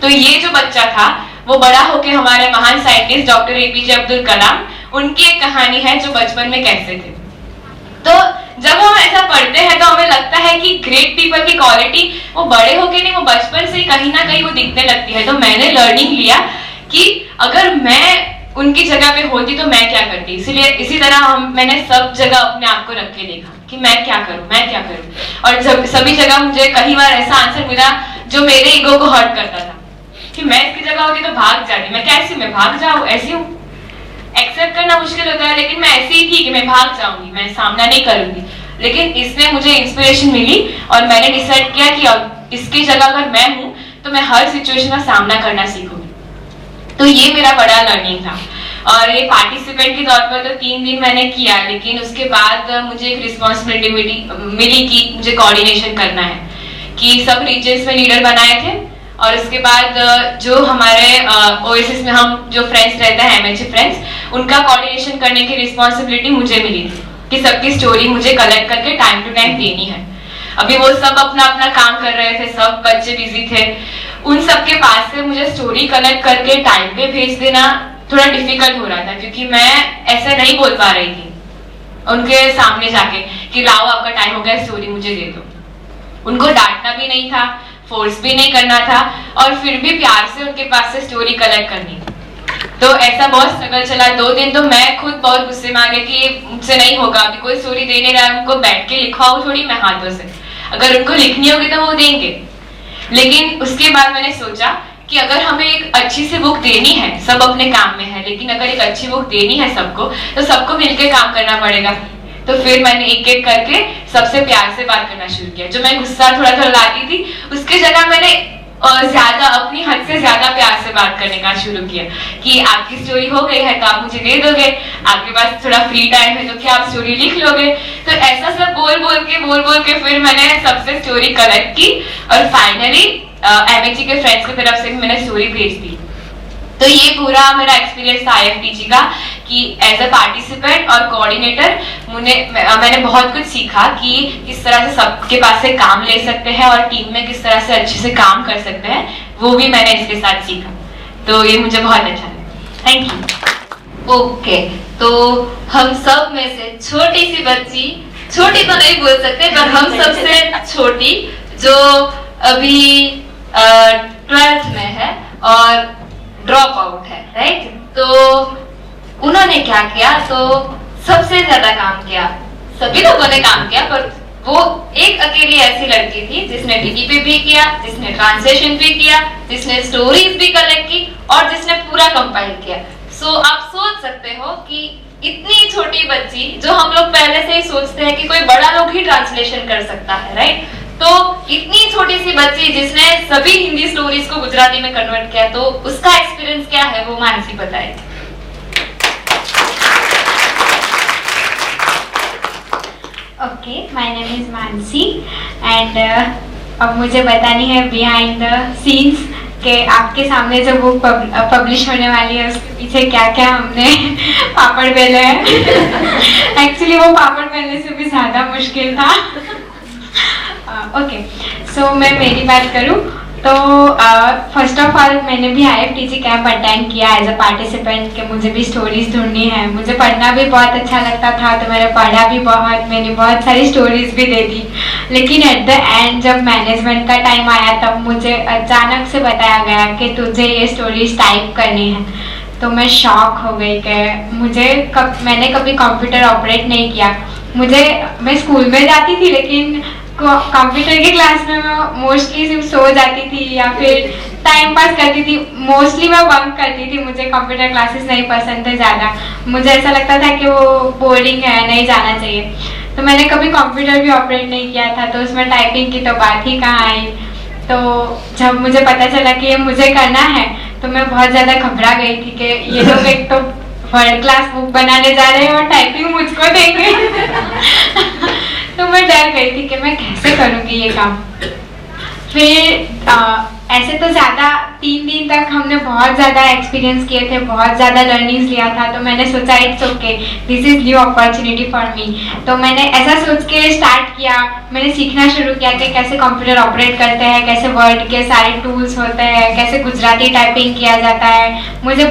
तो ये जो बच्चा था वो बड़ा होके हमारे महान scientist doctor APJ Abdul Kalam, उनकी एक कहानी है जो बचपन में कैसे थे। तो जब हम ऐसा पढ़ते हैं तो हमें लगता है कि ग्रेट पीपल की क्वालिटी वो बड़े होके नहीं, वो बचपन से कहीं ना कहीं वो दिखने लगती है। तो मैंने लर्निंग लिया कि अगर मैं उनकी जगह पे होती तो मैं क्या करती। इसीलिए इसी तरह मैंने सब जगह अपने आप को रख के देखा कि मैं क्या करूं। और जब सभी जगह मुझे कई बार ऐसा आंसर मिला जो मेरे ईगो को हर्ट करता था कि मैं इसकी जगह होती तो भाग जाती। मैं कैसी, मैं भाग जाऊं, ऐसी हूँ। एक्सेप्ट करना मुश्किल होता है, लेकिन मैं ऐसी ही थी कि मैं भाग जाऊंगी, मैं सामना नहीं करूंगी। लेकिन इसमें मुझे इंस्पिरेशन मिली और मैंने डिसाइड किया कि अब इसकी जगह अगर मैं हूं तो मैं हर सिचुएशन का सामना करना सीखूंगी। तो ये मेरा बड़ा लर्निंग था। और ये पार्टिसिपेंट के तौर पर तो 3 दिन मैंने किया, लेकिन उसके बाद मुझे एक रिस्पॉन्सिबिलिटी मिली कि मुझे कोऑर्डिनेशन करना है, कि सब रीजन्स में लीडर बनाए थे और उसके बाद जो हमारे ओएसिस में हम जो फ्रेंड्स रहते हैं, एमएचए फ्रेंड्स, उनका कोऑर्डिनेशन करने की रिस्पॉन्सिबिलिटी मुझे मिली थी कि सबकी स्टोरी मुझे कलेक्ट करके टाइम टू टाइम देनी है। अभी वो सब अपना अपना काम कर रहे थे, सब बच्चे बिजी थे, उन सबके पास से मुझे स्टोरी कलेक्ट करके टाइम पे भेज देना थोड़ा डिफिकल्ट हो रहा था, क्योंकि मैं ऐसे नहीं बोल पा रही थी उनके सामने जाके कि लाओ आपका टाइम हो गया, स्टोरी मुझे दे दो। उनको डांटना भी नहीं था, फोर्स भी नहीं करना था और फिर भी प्यार से उनके पास से स्टोरी कलेक्ट करनी। तो ऐसा बहुत स्ट्रगल चला। 2 दिन तो मैं खुद बहुत गुस्से में आ गई कि मुझसे नहीं होगा, अभी कोई स्टोरी दे नहीं रहा है, उनको बैठ के लिखवाओ थोड़ी मैं हाथों से, अगर उनको लिखनी होगी तो वो देंगे। लेकिन उसके बाद मैंने सोचा कि अगर हमें एक अच्छी सी बुक देनी है, सब अपने काम में है, लेकिन अगर एक अच्छी बुक देनी है सबको, तो सबको मिलकर काम करना पड़ेगा। तो फिर मैंने एक एक करके सबसे प्यार से बात करना शुरू किया। जो मैं गुस्सा थोड़ा थोड़ा लाती थी, उसकी जगह मैंने ज्यादा, अपनी हद से ज्यादा प्यार से बात करने का शुरू किया कि आपकी स्टोरी हो गई है तो आप मुझे दे दोगे, आपके पास थोड़ा फ्री टाइम है तो क्या आप स्टोरी लिख लोगे। तो ऐसा सब बोल बोल के फिर मैंने सबसे स्टोरी कलेक्ट की और फाइनली एमएचए के फ्रेंड्स की तरफ से भी मैंने स्टोरी भेज दी। तो ये पूरा मेरा एक्सपीरियंस था आईएफटीजी का कि एज अ पार्टिसिपेंट और कोऑर्डिनेटर मैंने बहुत कुछ सीखा कि किस तरह से सबके पास से काम ले सकते हैं और टीम में किस तरह से अच्छे से काम कर सकते हैं, वो भी मैंने इसके साथ सीखा। तो ये मुझे बहुत अच्छा लगा। Thank you. ओके, तो हम सब में से छोटी सी बच्ची, छोटी तो नहीं बोल सकते पर हम सबसे छोटी, जो अभी 12th में है और ड्रॉप आउट है, राइट। तो उन्होंने क्या किया, तो सबसे ज्यादा काम किया, सभी लोगों ने काम किया, पर वो एक अकेली ऐसी लड़की थी जिसने डीटीपी भी किया, जिसने ट्रांसलेशन भी किया, जिसने स्टोरीज भी कलेक्ट की और जिसने पूरा कंपाइल किया। सो आप सोच सकते हो कि इतनी छोटी बच्ची, जो हम लोग पहले से ही सोचते हैं कि कोई बड़ा लोग ही ट्रांसलेशन कर सकता है, राइट, तो इतनी छोटी सी बच्ची जिसने सभी हिंदी स्टोरीज को गुजराती में कन्वर्ट किया, तो उसका एक्सपीरियंस क्या है वो मानसी बताए। Okay, my name is Mansi and अब मुझे बतानी है बिहाइंड द सीन्स कि आपके सामने जो बुक पब्लिश होने वाली है उसके पीछे क्या क्या हमने पापड़ बेले हैं। एक्चुअली वो पापड़ बेलने से भी ज़्यादा मुश्किल था। ओके, सो मैं मेरी बात करूँ तो फर्स्ट ऑफ ऑल मैंने भी IFTG कैंप अटेंड किया एज अ पार्टिसिपेंट कि मुझे भी स्टोरीज ढूंढनी है। मुझे पढ़ना भी बहुत अच्छा लगता था तो मैंने पढ़ा भी बहुत, मैंने बहुत सारी स्टोरीज भी दे दी। लेकिन एट द एंड जब मैनेजमेंट का टाइम आया तब मुझे अचानक से बताया गया कि तुझे ये स्टोरीज टाइप करनी है। तो मैं शॉक हो गई कि मैंने कभी कंप्यूटर ऑपरेट नहीं किया। मैं स्कूल में जाती थी लेकिन कंप्यूटर की क्लास में मैं मोस्टली सिर्फ सो जाती थी या फिर टाइम पास करती थी। मोस्टली मैं बंक करती थी, मुझे कंप्यूटर क्लासेस नहीं पसंद थे ज़्यादा। मुझे ऐसा लगता था कि वो बोरिंग है, नहीं जाना चाहिए। तो मैंने कभी कंप्यूटर भी ऑपरेट नहीं किया था, तो उसमें टाइपिंग की तो बात ही कहाँ आई। तो जब मुझे पता चला कि ये मुझे करना है तो मैं बहुत ज़्यादा घबरा गई थी कि ये लोग एक तो वर्ल्ड क्लास बुक बनाने जा रहे हैं और टाइपिंग मुझको देंगे। तो मैं डर गई थी कि मैं कैसे करूँगी ये काम। फिर ऐसे तो ज़्यादा 3 दिन तक हमने बहुत ज़्यादा एक्सपीरियंस किए थे, बहुत ज़्यादा लर्निंग्स लिया था। तो मैंने सोचा it's okay, this is new opportunity for me. तो मैंने ऐसा सोच के स्टार्ट किया, मैंने सीखना शुरू किया कि कैसे कंप्यूटर ऑपरेट करते हैं, कैसे वर्ड के सारे टूल्स होते हैं, कैसे गुजराती टाइपिंग किया जाता है। मुझे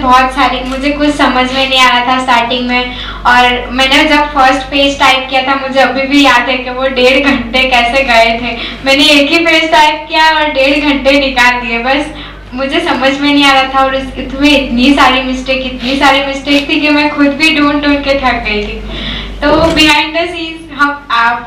कुछ समझ में नहीं आ रहा था स्टार्टिंग में। और मैंने जब फर्स्ट पेज टाइप किया था मुझे अभी भी याद है कि वो 1.5 घंटे कैसे गए थे। मैंने एक ही पेज टाइप किया और 1.5 घंटे निकाल दिए। बस मुझे समझ में नहीं आ रहा था और इसमें इतनी सारी मिस्टेक थी कि मैं खुद भी ढूंढ के थक गई थी। तो बिहाइंड द सीन्स हम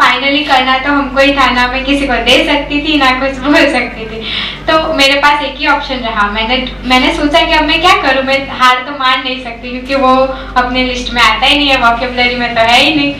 फाइनली करना तो हमको ही था, ना मैं किसी को दे सकती थी ना कुछ बोल सकती थी। तो मेरे पास एक ही ऑप्शन रहा। मैंने सोचा कि अब मैं क्या करूं, मैं हार तो मान नहीं सकती क्योंकि वो अपने लिस्ट में आता ही नहीं है, वोकैबुलरी में तो है ही नहीं।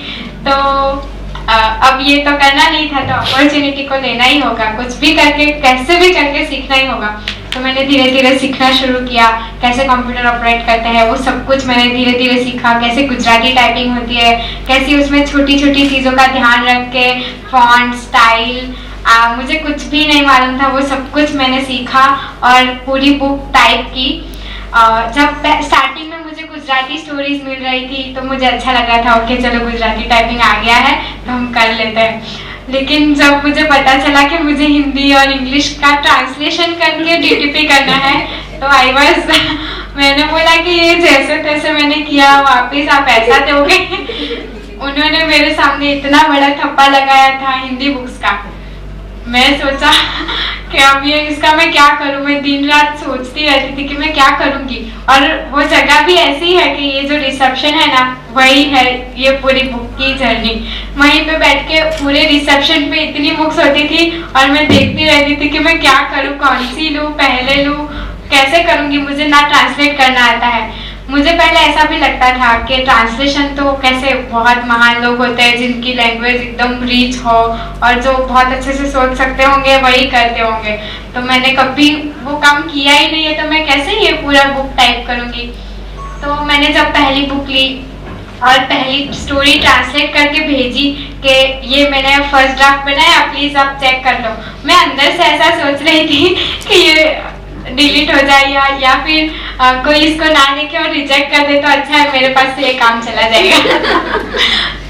तो अब ये तो करना नहीं था, तो अपॉर्चुनिटी को लेना ही होगा, कुछ भी करके कैसे भी करके सीखना ही होगा। तो मैंने धीरे धीरे सीखना शुरू किया, कैसे कंप्यूटर ऑपरेट करते हैं वो सब कुछ मैंने धीरे धीरे सीखा। कैसे गुजराती टाइपिंग होती है, कैसे उसमें छोटी छोटी चीज़ों का ध्यान रख के फॉन्ट स्टाइल, मुझे कुछ भी नहीं मालूम था, वो सब कुछ मैंने सीखा और पूरी बुक टाइप की। जब स्टार्टिंग में मुझे गुजराती स्टोरीज मिल रही थी तो मुझे अच्छा लगा था, ओके चलो गुजराती टाइपिंग आ गया है तो हम कर लेते हैं। लेकिन जब मुझे पता चला कि मुझे हिंदी और इंग्लिश का ट्रांसलेशन करके DTP करना है तो मैंने बोला कि ये जैसे तैसे मैंने किया, वापस आप ऐसा दोगे। उन्होंने मेरे सामने इतना बड़ा थप्पा लगाया था हिंदी बुक्स का। मैं सोचा कि अब ये इसका मैं क्या करूं। मैं दिन रात सोचती रहती थी कि मैं क्या करूंगी। और वो जगह भी ऐसी है कि ये जो रिसेप्शन है ना वही है ये पूरी बुक की जर्नी। वहीं पे बैठ के पूरे रिसेप्शन पे इतनी बुक्स होती थी और मैं देखती रहती थी कि मैं क्या करूं, कौन सी लूं, पहले लूं, कैसे करूंगी। मुझे ना ट्रांसलेट करना आता है। मुझे पहले ऐसा भी लगता था कि ट्रांसलेशन तो कैसे बहुत महान लोग होते हैं जिनकी लैंग्वेज एकदम रीच हो और जो बहुत अच्छे से सोच सकते होंगे वही करते होंगे। तो मैंने कभी वो काम किया ही नहीं है, तो मैं कैसे ये पूरा बुक टाइप करूँगी। तो मैंने जब पहली बुक ली और पहली स्टोरी ट्रांसलेट करके भेजी कि ये मैंने फर्स्ट ड्राफ्ट बनाया, प्लीज़ आप चेक कर लो। मैं अंदर से ऐसा सोच रही थी कि ये डिलीट हो जाए या फिर कोई इसको ना देखे और रिजेक्ट कर दे तो अच्छा है, मेरे पास से ये काम चला जाएगा।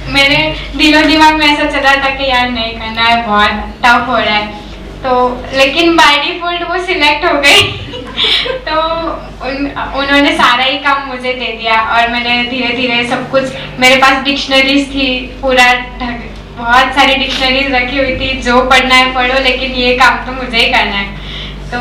मेरे दिलो दिमाग में ऐसा चल रहा था कि यार नहीं करना है, बहुत टफ हो रहा है। तो लेकिन बाय डिफॉल्ट वो सिलेक्ट हो गई। तो उन्होंने सारा ही काम मुझे दे दिया और मैंने धीरे धीरे सब कुछ, मेरे पास डिक्शनरीज थी, पूरा बहुत सारी डिक्शनरीज रखी हुई थी, जो पढ़ना है पढ़ो लेकिन ये काम तो मुझे ही करना है। तो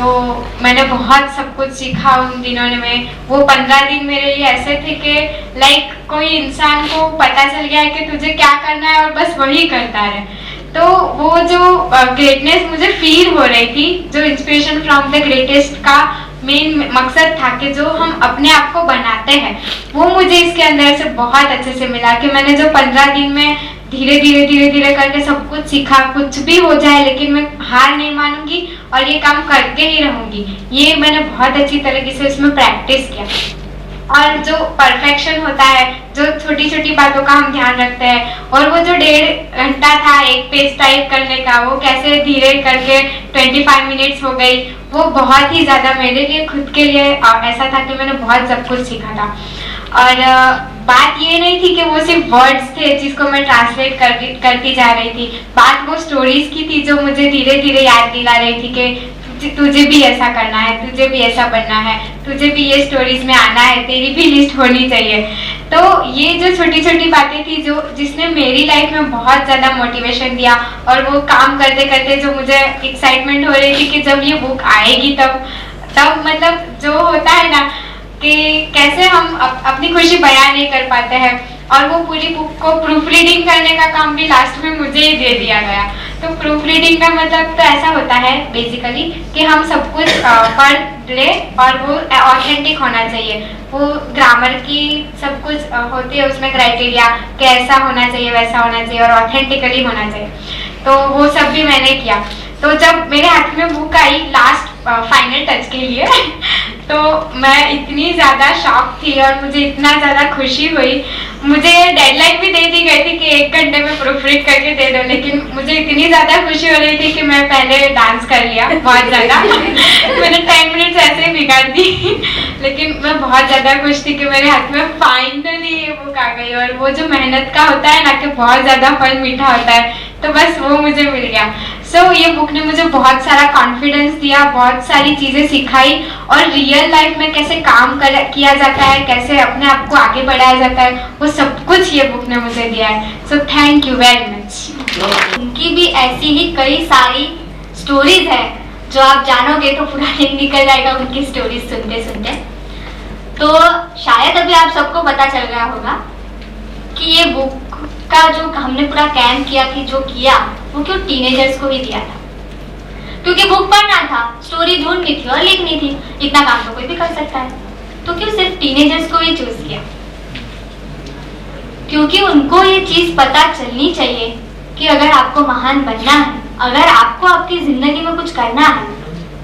मैंने बहुत सब कुछ सीखा उन दिनों में। वो 15 दिन मेरे लिए ऐसे थे कि लाइक कोई इंसान को पता चल गया है कि तुझे क्या करना है और बस वही करता रहे। तो वो जो ग्रेटनेस मुझे फील हो रही थी, जो इंस्पिरेशन फ्रॉम द ग्रेटेस्ट का मेन मकसद था कि जो हम अपने आप को बनाते हैं, वो मुझे इसके अंदर से बहुत अच्छे से मिला। कि मैंने जो 15 दिन में धीरे धीरे करके सब कुछ सीखा। कुछ भी हो जाए लेकिन मैं हार नहीं मानूंगी और ये काम करके ही रहूंगी। ये मैंने बहुत अच्छी तरीके से इसमें प्रैक्टिस किया। और जो परफेक्शन होता है, जो छोटी छोटी बातों का हम ध्यान रखते हैं, और वो जो 1.5 घंटा था एक पेज टाइप करने का, वो कैसे धीरे करके 25 मिनट्स हो गई, वो बहुत ही ज़्यादा मेरे लिए खुद के लिए ऐसा था कि मैंने बहुत सब कुछ सीखा था। और बात ये नहीं थी कि वो सिर्फ वर्ड्स थे जिसको मैं ट्रांसलेट करती जा रही थी। बात वो स्टोरीज की थी जो मुझे धीरे धीरे याद दिला रही थी कि तुझे भी ऐसा करना है, तुझे भी ऐसा बनना है, तुझे भी ये स्टोरीज में आना है, तेरी भी लिस्ट होनी चाहिए। तो ये जो छोटी छोटी बातें थी जो जिसने मेरी लाइफ में बहुत ज़्यादा मोटिवेशन दिया। और वो काम करते करते जो मुझे एक्साइटमेंट हो रही थी कि जब ये बुक आएगी तब मतलब जो होता है ना कि कैसे हम अपनी खुशी बयां नहीं कर पाते हैं। और वो पूरी बुक को प्रूफ रीडिंग करने का काम भी लास्ट में मुझे ही दे दिया गया। तो प्रूफ रीडिंग का मतलब तो ऐसा होता है बेसिकली कि हम सब कुछ पढ़ ले और वो ऑथेंटिक होना चाहिए। वो ग्रामर की सब कुछ होती है उसमें क्राइटेरिया कि ऐसा होना चाहिए, वैसा होना चाहिए और ऑथेंटिकली होना चाहिए। तो वो सब भी मैंने किया। तो जब मेरे हाथ में बुक आई लास्ट फाइनल टच के लिए तो मैं इतनी ज़्यादा शॉक थी और मुझे इतना ज़्यादा खुशी हुई। मुझे डेडलाइन भी दे दी गई थी कि 1 घंटे में प्रूफ रीड करके दे दो, लेकिन मुझे इतनी ज़्यादा खुशी हो रही थी कि मैं पहले डांस कर लिया बहुत ज़्यादा मैंने 10 मिनट्स ऐसे ही बिगाड़ दी लेकिन मैं बहुत ज़्यादा खुश थी कि मेरे हाथ में फाइनली ये बुक आ गई। और वो जो मेहनत का होता है ना कि बहुत ज़्यादा फल मीठा होता है, तो बस वो मुझे मिल गया। ये बुक ने मुझे बहुत सारा कॉन्फिडेंस दिया, बहुत सारी चीज़ें सिखाई और रियल लाइफ में कैसे काम किया जाता है, कैसे अपने आप को आगे बढ़ाया जाता है, वो सब कुछ ये बुक ने मुझे दिया है। So thank you very much. उनकी भी ऐसी ही कई सारी स्टोरीज है जो आप जानोगे तो पूरा दिन निकल जाएगा उनकी स्टोरीज सुनते सुनते। तो शायद अभी आप सबको पता चल गया होगा कि ये बुक का जो हमने पूरा कैंप किया थी, जो किया वो क्यों टीनेजर्स को ही दिया था, क्योंकि बुक पढ़ना था, स्टोरी ढूंढनी थी और लिखनी थी। इतना काम तो कोई भी कर सकता है, तो क्यों सिर्फ टीनेजर्स को ही चूज किया? क्योंकि उनको ये चीज पता चलनी चाहिए कि अगर आपको महान बनना है, अगर आपको आपकी जिंदगी में कुछ करना है,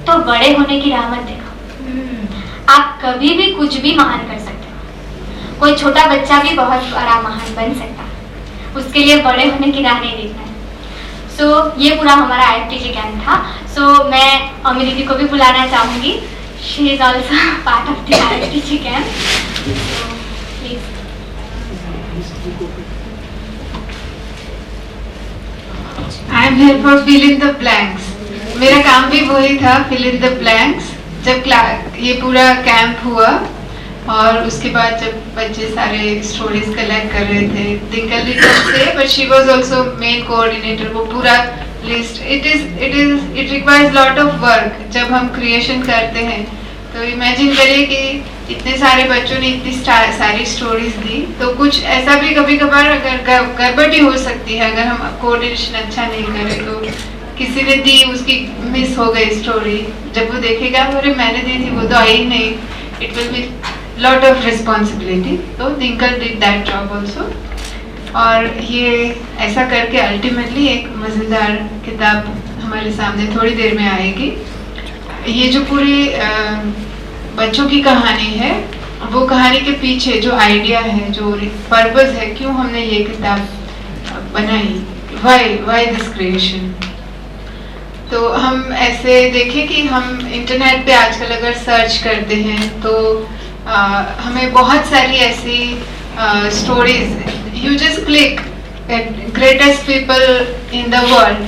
तो बड़े होने की राह मत देखो। आप कभी भी कुछ भी महान कर सकते हो। कोई छोटा बच्चा भी बहुत बड़ा महान बन सकता है, उसके लिए बड़े होने की राह नहीं देखना है। ये पूरा हमारा IFTG कैंप था। मैं अमी दीदी को भी बुलाना चाहूंगी। She is also part of the IFTG camp. Please. I am here for fill in the blanks. मेरा काम भी वही था, फिल इन द ब्लैंक्स। जब ये पूरा कैंप हुआ और उसके बाद जब बच्चे सारे स्टोरीज कलेक्ट कर रहे थे, दिंकल थे but she was also main coordinator. वो पूरा list it requires lot of work. जब हम क्रिएशन करते हैं तो इमेजिन करिए कि इतने सारे बच्चों ने इतनी सारी स्टोरीज दी, तो कुछ ऐसा भी कभी कभार अगर गड़बड़ी हो सकती है अगर हम कोऑर्डिनेशन अच्छा नहीं करें। तो किसी ने दी, उसकी मिस हो गई स्टोरी, जब वो देखेगा अरे मैंने दी थी वो तो आई ही नहीं, it will be lot of responsibility। तो दिंकल did that job also। और ये ऐसा करके अल्टीमेटली एक मज़ेदार किताब हमारे सामने थोड़ी देर में आएगी। ये जो पूरी बच्चों की कहानी है, वो कहानी के पीछे जो आइडिया है, जो पर्पस है, क्यों हमने ये किताब बनाई, why this creation। तो हम ऐसे देखें कि हम इंटरनेट पे आजकल अगर सर्च करते हैं तो हमें बहुत सारी ऐसी stories, you just click greatest people in the world,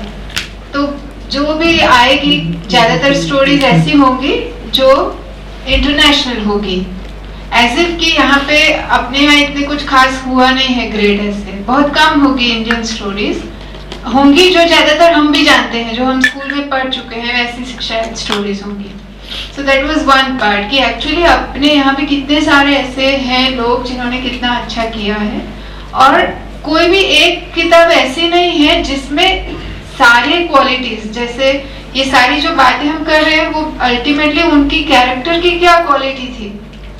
तो जो भी आएगी ज़्यादातर स्टोरीज ऐसी होंगी जो इंटरनेशनल होगी। एज इफ कि यहाँ पे अपने यहाँ इतने कुछ खास हुआ नहीं है ग्रेट, ऐसे बहुत कम होगी इंडियन स्टोरीज होंगी जो ज़्यादातर हम भी जानते हैं, जो हम स्कूल में पढ़ चुके हैं, वैसी शायद स्टोरीज होंगी। So that was one part कि एक्चुअली अपने यहाँ पे कितने सारे ऐसे हैं लोग जिन्होंने कितना अच्छा किया है। और कोई भी एक किताब ऐसी नहीं है जिसमें सारी क्वालिटीज, जैसे ये सारी जो बातें हम कर रहे हैं वो अल्टीमेटली उनकी कैरेक्टर की क्या क्वालिटी थी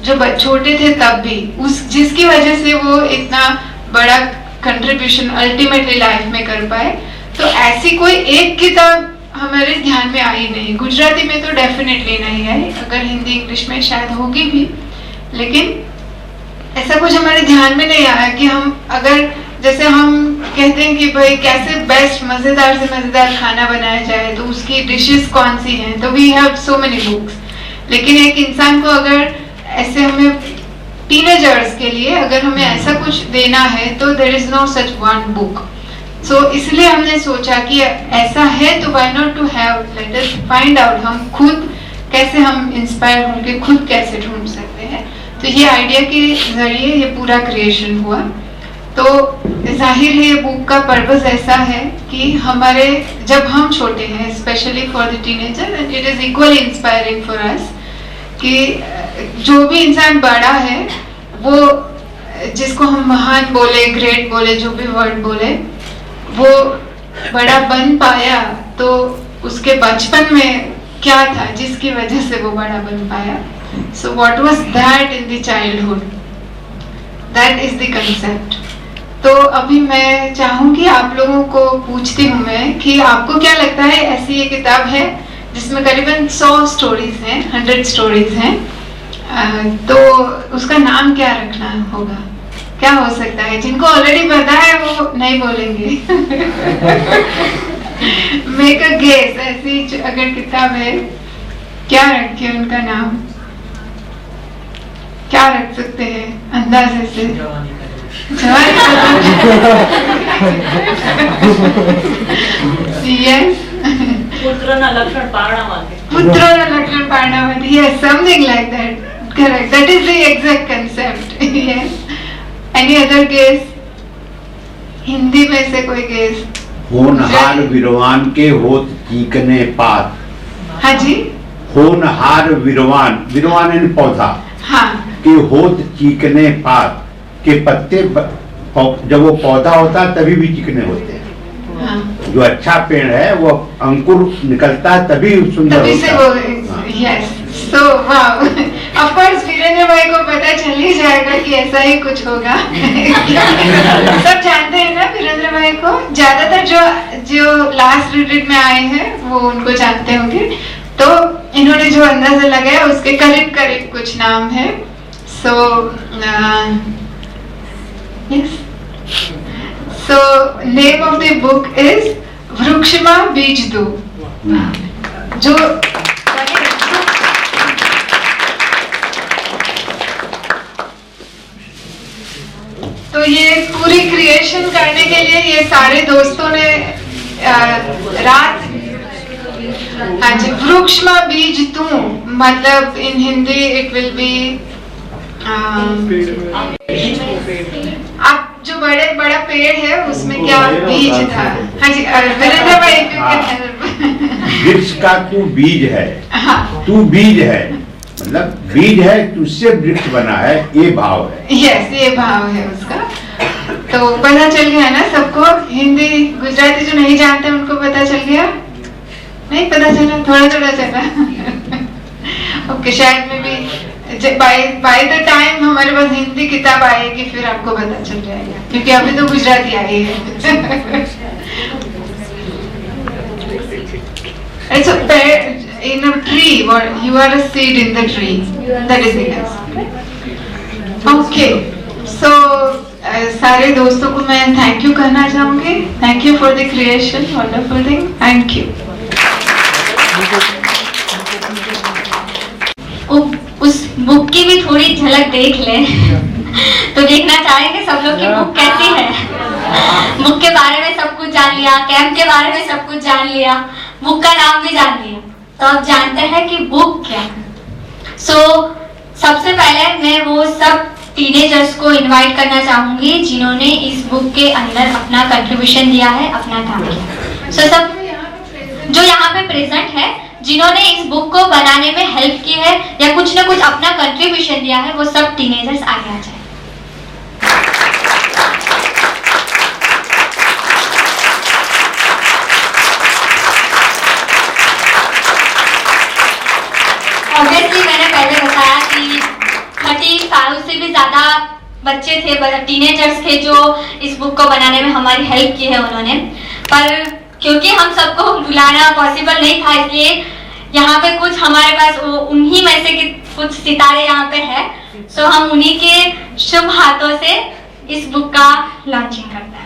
जो छोटे थे तब भी, उस जिसकी वजह से वो इतना बड़ा कंट्रीब्यूशन अल्टीमेटली लाइफ में कर पाए। तो ऐसी कोई एक किताब हमारे ध्यान में आई नहीं। गुजराती में तो डेफिनेटली नहीं आई, अगर हिंदी इंग्लिश में शायद होगी भी, लेकिन ऐसा कुछ हमारे ध्यान में नहीं आया कि हम अगर जैसे हम कहते हैं कि भाई कैसे बेस्ट मज़ेदार से मज़ेदार खाना बनाया जाए, तो उसकी डिशेस कौन सी हैं, तो we have so many books. लेकिन एक इंसान को अगर ऐसे हमें टीनेजर्स के लिए अगर हमें ऐसा कुछ देना है तो there is no such one book. So इसलिए हमने सोचा कि ऐसा है तो why not to have, let us find out हम खुद कैसे हम इंस्पायर होकर खुद कैसे ढूंढ सकते हैं। तो ये आइडिया के जरिए ये पूरा क्रिएशन हुआ। तो जाहिर है ये बुक का पर्पस ऐसा है कि हमारे जब हम छोटे हैं, specially for the teenager, and it is equally inspiring for us, कि जो भी इंसान बड़ा है वो जिसको हम महान बोले, ग्रेट बोले, जो भी वर्ड बोले, वो बड़ा बन पाया तो उसके बचपन में क्या था जिसकी वजह से वो बड़ा बन पाया। So what was that in the childhood, that is the concept. तो अभी मैं चाहूंगी आप लोगों को पूछती हूँ मैं कि आपको क्या लगता है, ऐसी ये किताब है जिसमें करीबन 100 स्टोरीज हैं, 100 स्टोरीज हैं, तो उसका नाम क्या रखना होगा, क्या हो सकता है? जिनको ऑलरेडी पता है वो नहीं बोलेंगे। मेक अ गेस, ऐसी अगर किताब है क्या रखे उनका नाम, क्या रख सकते हैं अंदाजे से? Yes. પુત્રના લક્ષણ પારણામાંથી. પુત્રોના લક્ષણ પારણામાંથી. Yes, something like that. Correct. That is the exact concept. Yes. Any other guess? Hindi में से कोई guess? होनहार विरवान के होत चीकने पात। हाँ जी। होनहार विरवान, विरवान यानी पौधा। हाँ। के होत चीकने पात, के पत्ते जब वो पौधा होता है तभी भी चिकने होते हैं। हाँ। जो अच्छा पेड़ है वो अंकुर निकलता है तभी सुंदर तभी होता से वो, yes. So wow. Of course Virendra भाई को पता चल ही जाएगा कि ऐसा ही कुछ होगा। सब जानते हैं ना वीरेंद्र भाई को, ज्यादातर जो लास्ट रिट्रीट में आए हैं वो उनको जानते होंगे। तो इन्होंने जो अंदाजा लगाया उसके करीब करीब कुछ नाम है। So yes. So name of the book is वृक्षमा बीज दो। जो तो ये पूरी क्रिएशन करने के लिए ये सारे दोस्तों ने रात, हाँ जी, वृक्षमा बीज तू, मतलब इन हिंदी इट विल बी आप जो बड़ा पेड़ है उसमें क्या बीज था? हाँ जी वीरेंद्र भाई, वृक्ष का तू बीज है। हाँ। तू बीज है मतलब बीज है, तुझसे वृक्ष बना है, ये भाव है। यस, ये भाव है उसका। तो पता चल गया ना सबको? हिंदी गुजराती जो नहीं जानते उनको पता चल गया? नहीं पता चला? थोड़ा थोड़ा चला। ओके, शायद में भी बाय द टाइम हमारे पास हिंदी किताब आएगी फिर आपको पता चल जाएगा, क्योंकि अभी तो गुजराती आई है। It's a pear in a tree. You are a seed in the tree. That is the concept. Okay. So सारे दोस्तों को मैं थैंक यू कहना चाहूंगी। Thank you for the creation, wonderful thing. Thank you. उस बुक की भी थोड़ी झलक देख ले। तो देखना चाहेंगे सब लोग कि बुक कैसी है। बुक के बारे में सब कुछ जान लिया, कैंप के बारे में सब कुछ जान लिया, बुक का नाम भी जान लिया, तो अब जानते हैं कि बुक क्या है। सबसे पहले मैं वो सब टीनेजर्स को इनवाइट करना चाहूंगी जिन्होंने इस बुक के अंदर अपना कंट्रीब्यूशन दिया है, अपना काम किया। सब जो यहाँ पे प्रेजेंट है, जिन्होंने इस बुक को बनाने में हेल्प की है या कुछ ना कुछ अपना कंट्रीब्यूशन दिया है, वो सब टीनेजर्स आगे आ जाए। ऑब्वियसली मैंने पहले बताया कि 35 से भी ज्यादा बच्चे थे, टीनेजर्स थे जो इस बुक को बनाने में हमारी हेल्प की है उन्होंने। पर क्योंकि हम सबको बुलाना पॉसिबल नहीं था, इसलिए यहाँ पे कुछ हमारे पास उन्हीं में से कुछ सितारे यहाँ पे है। सो हम उन्हीं के शुभ हाथों से इस बुक का लॉन्चिंग करते हैं।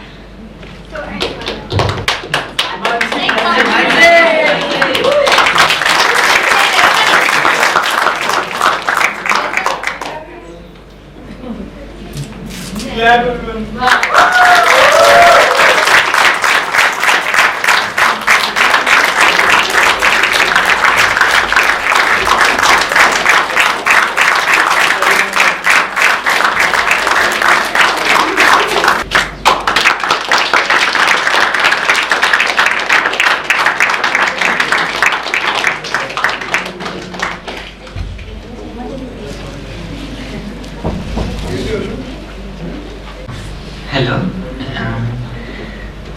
हेलो,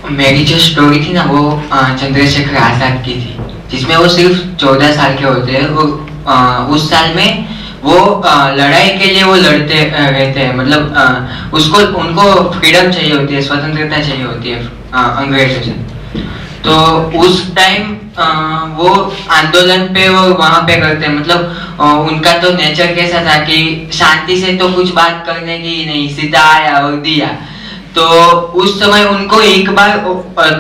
मेरी जो स्टोरी थी ना वो चंद्रशेखर आजाद की थी, जिसमें वो सिर्फ 14 साल के होते हैं। वो उस साल में वो लड़ाई के लिए वो लड़ते रहते हैं, मतलब उसको उनको फ्रीडम चाहिए होती है, स्वतंत्रता चाहिए होती है अंग्रेजों से। तो उस टाइम वो आंदोलन पे वो वहां पे करते हैं, मतलब उनका तो नेचर कैसा था कि शांति से तो कुछ बात करने की नहीं, सीधा आया और दिया। तो उस समय उनको एक बार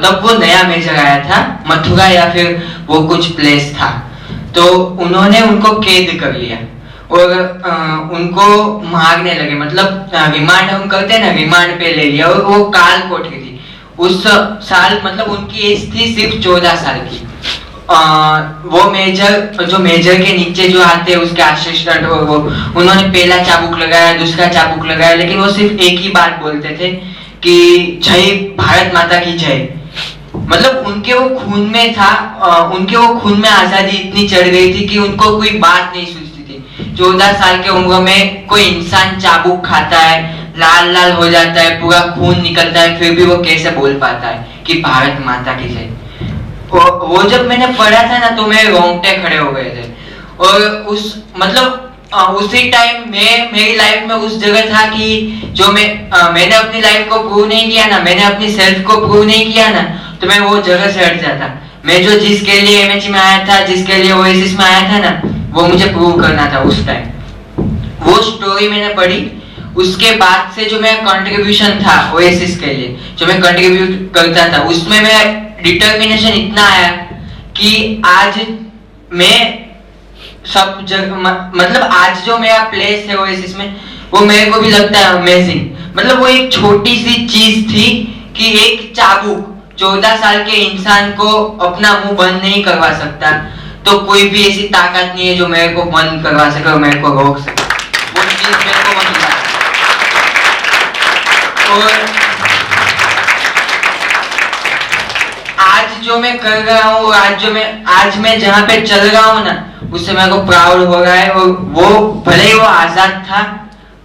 तब वो नया मेजर आया था, मथुरा या फिर वो कुछ प्लेस था, तो उन्होंने उनको कैद कर लिया और उनको मारने लगे, मतलब रिमांड हम करते हैं ना, रिमांड पे ले लिया। और वो काल कोठरी थी उस साल, मतलब उनकी एज थी सिर्फ 14 साल की। वो मेजर जो मेजर के नीचे जो आते उसके असिस्टेंट, वो उन्होंने पहला चाबुक लगाया, दूसरा चाबुक लगाया, लेकिन वो सिर्फ एक ही बात बोलते थे कि जय भारत माता की जय। मतलब उनके वो खून में था, उनके वो खून में आजादी इतनी चढ़ गई थी कि उनको कोई बात नहीं सूझती थी। 14 साल के उम्र में कोई इंसान चाबुक खाता है, लाल लाल हो जाता है, पूरा खून निकलता है, फिर भी वो कैसे बोल पाता है कि भारत माता की जय। वो जब मैंने पढ़ा था ना तो मेरे रोंगटे खड़े हो गए थे। और उस मतलब उसी टाइम में मेरी लाइफ में उस जगह था कि जो मैंने अपनी लाइफ को प्रूव नहीं किया ना, मैंने अपनी सेल्फ को प्रूव नहीं किया ना, तो मैं वो जगह से हट जाता। मैं जो जिसके लिए एमएचसी में आया था, जिसके लिए ओएसिस में आया था ना, वो मुझे प्रूव करना था उस टाइम। वो स्टोरी मैंने पढ़ी, उसके बाद से जो मेरा कंट्रीब्यूशन था ओएसिस के लिए, जो मैं कंट्रीब्यूट करता था, उसमें मेरा डिटर्मिनेशन इतना आया कि आज मैं सब जगह, मतलब आज जो मेरा प्लेस है ओएसिस में, वो मेरे को भी लगता है अमेजिंग। मतलब वो एक छोटी सी चीज थी कि एक चाबुक 14 साल के इंसान को अपना मुंह बंद नहीं करवा सकता, तो कोई भी ऐसी ताकत नहीं है जो मेरे को बंद करवा सके और मेरे को रोक सके। वो चीज मेरे को मिला। और आज जो मैं कर रहा हूँ, आज मैं जहाँ पे चल रहा हूँ ना, उससे मेरे को प्राउड हो रहा है। और वो भले ही वो आजाद था,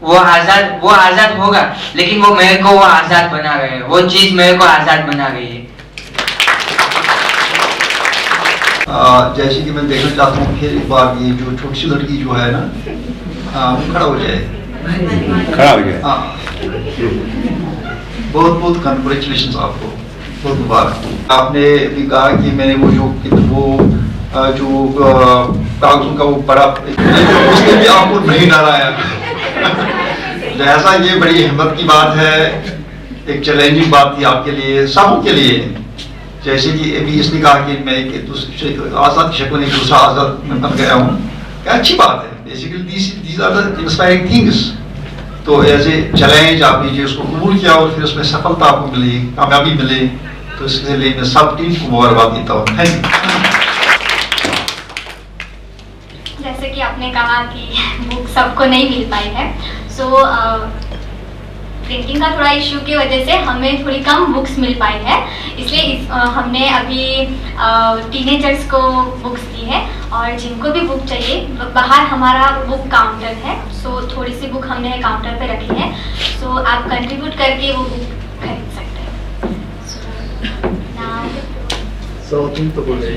वो आजाद होगा, लेकिन वो मेरे को वो आजाद बना रहे हैं, वो चीज मेरे को आजाद बना रही है। जैसे कि मैं देखना चाहता हूँ फिर एक बार ये जो छोटी सी लड़की जो है ना, वो खड़ा हो जाए, खड़ा हो जाए। बहुत बहुत कंग्रेचुलेशन आपको, बहुत मुबारक। आपने भी कहा कि मैंने वो जो कागजों का वो बड़ा, उसने भी आपको नहीं डराया। जैसा ये बड़ी हिम्मत की बात है, एक चैलेंजिंग बात थी आपके लिए, सबों के लिए। जैसे कि अभी इसने कहा कि मैं एक आजाद की शक्ल में दूसरा आजाद में बन गया हूँ, क्या अच्छी बात है। Basically these are the inspiring things. तो एज ए चैलेंज आपने जो उसको कबूल किया और फिर उसमें सफलता आपको मिली, कामयाबी मिली, तो इसके लिए मैं सब टीम को मुबारकबाद देता हूँ। Thank you. जैसे कि आपने कहा कि बुक सबको नहीं मिल पाई है, सो प्रिंटिंग का थोड़ा इश्यू की वजह से हमें थोड़ी कम बुक्स मिल पाई है, इसलिए हमने अभी टीनेजर्स को बुक्स दी है। और जिनको भी बुक चाहिए, बाहर हमारा बुक काउंटर है, सो थोड़ी सी बुक हमने काउंटर पे रखी है, सो आप कंट्रीब्यूट करके वो बुक खरीद सकते हैं। So, तुम तो बोल रहे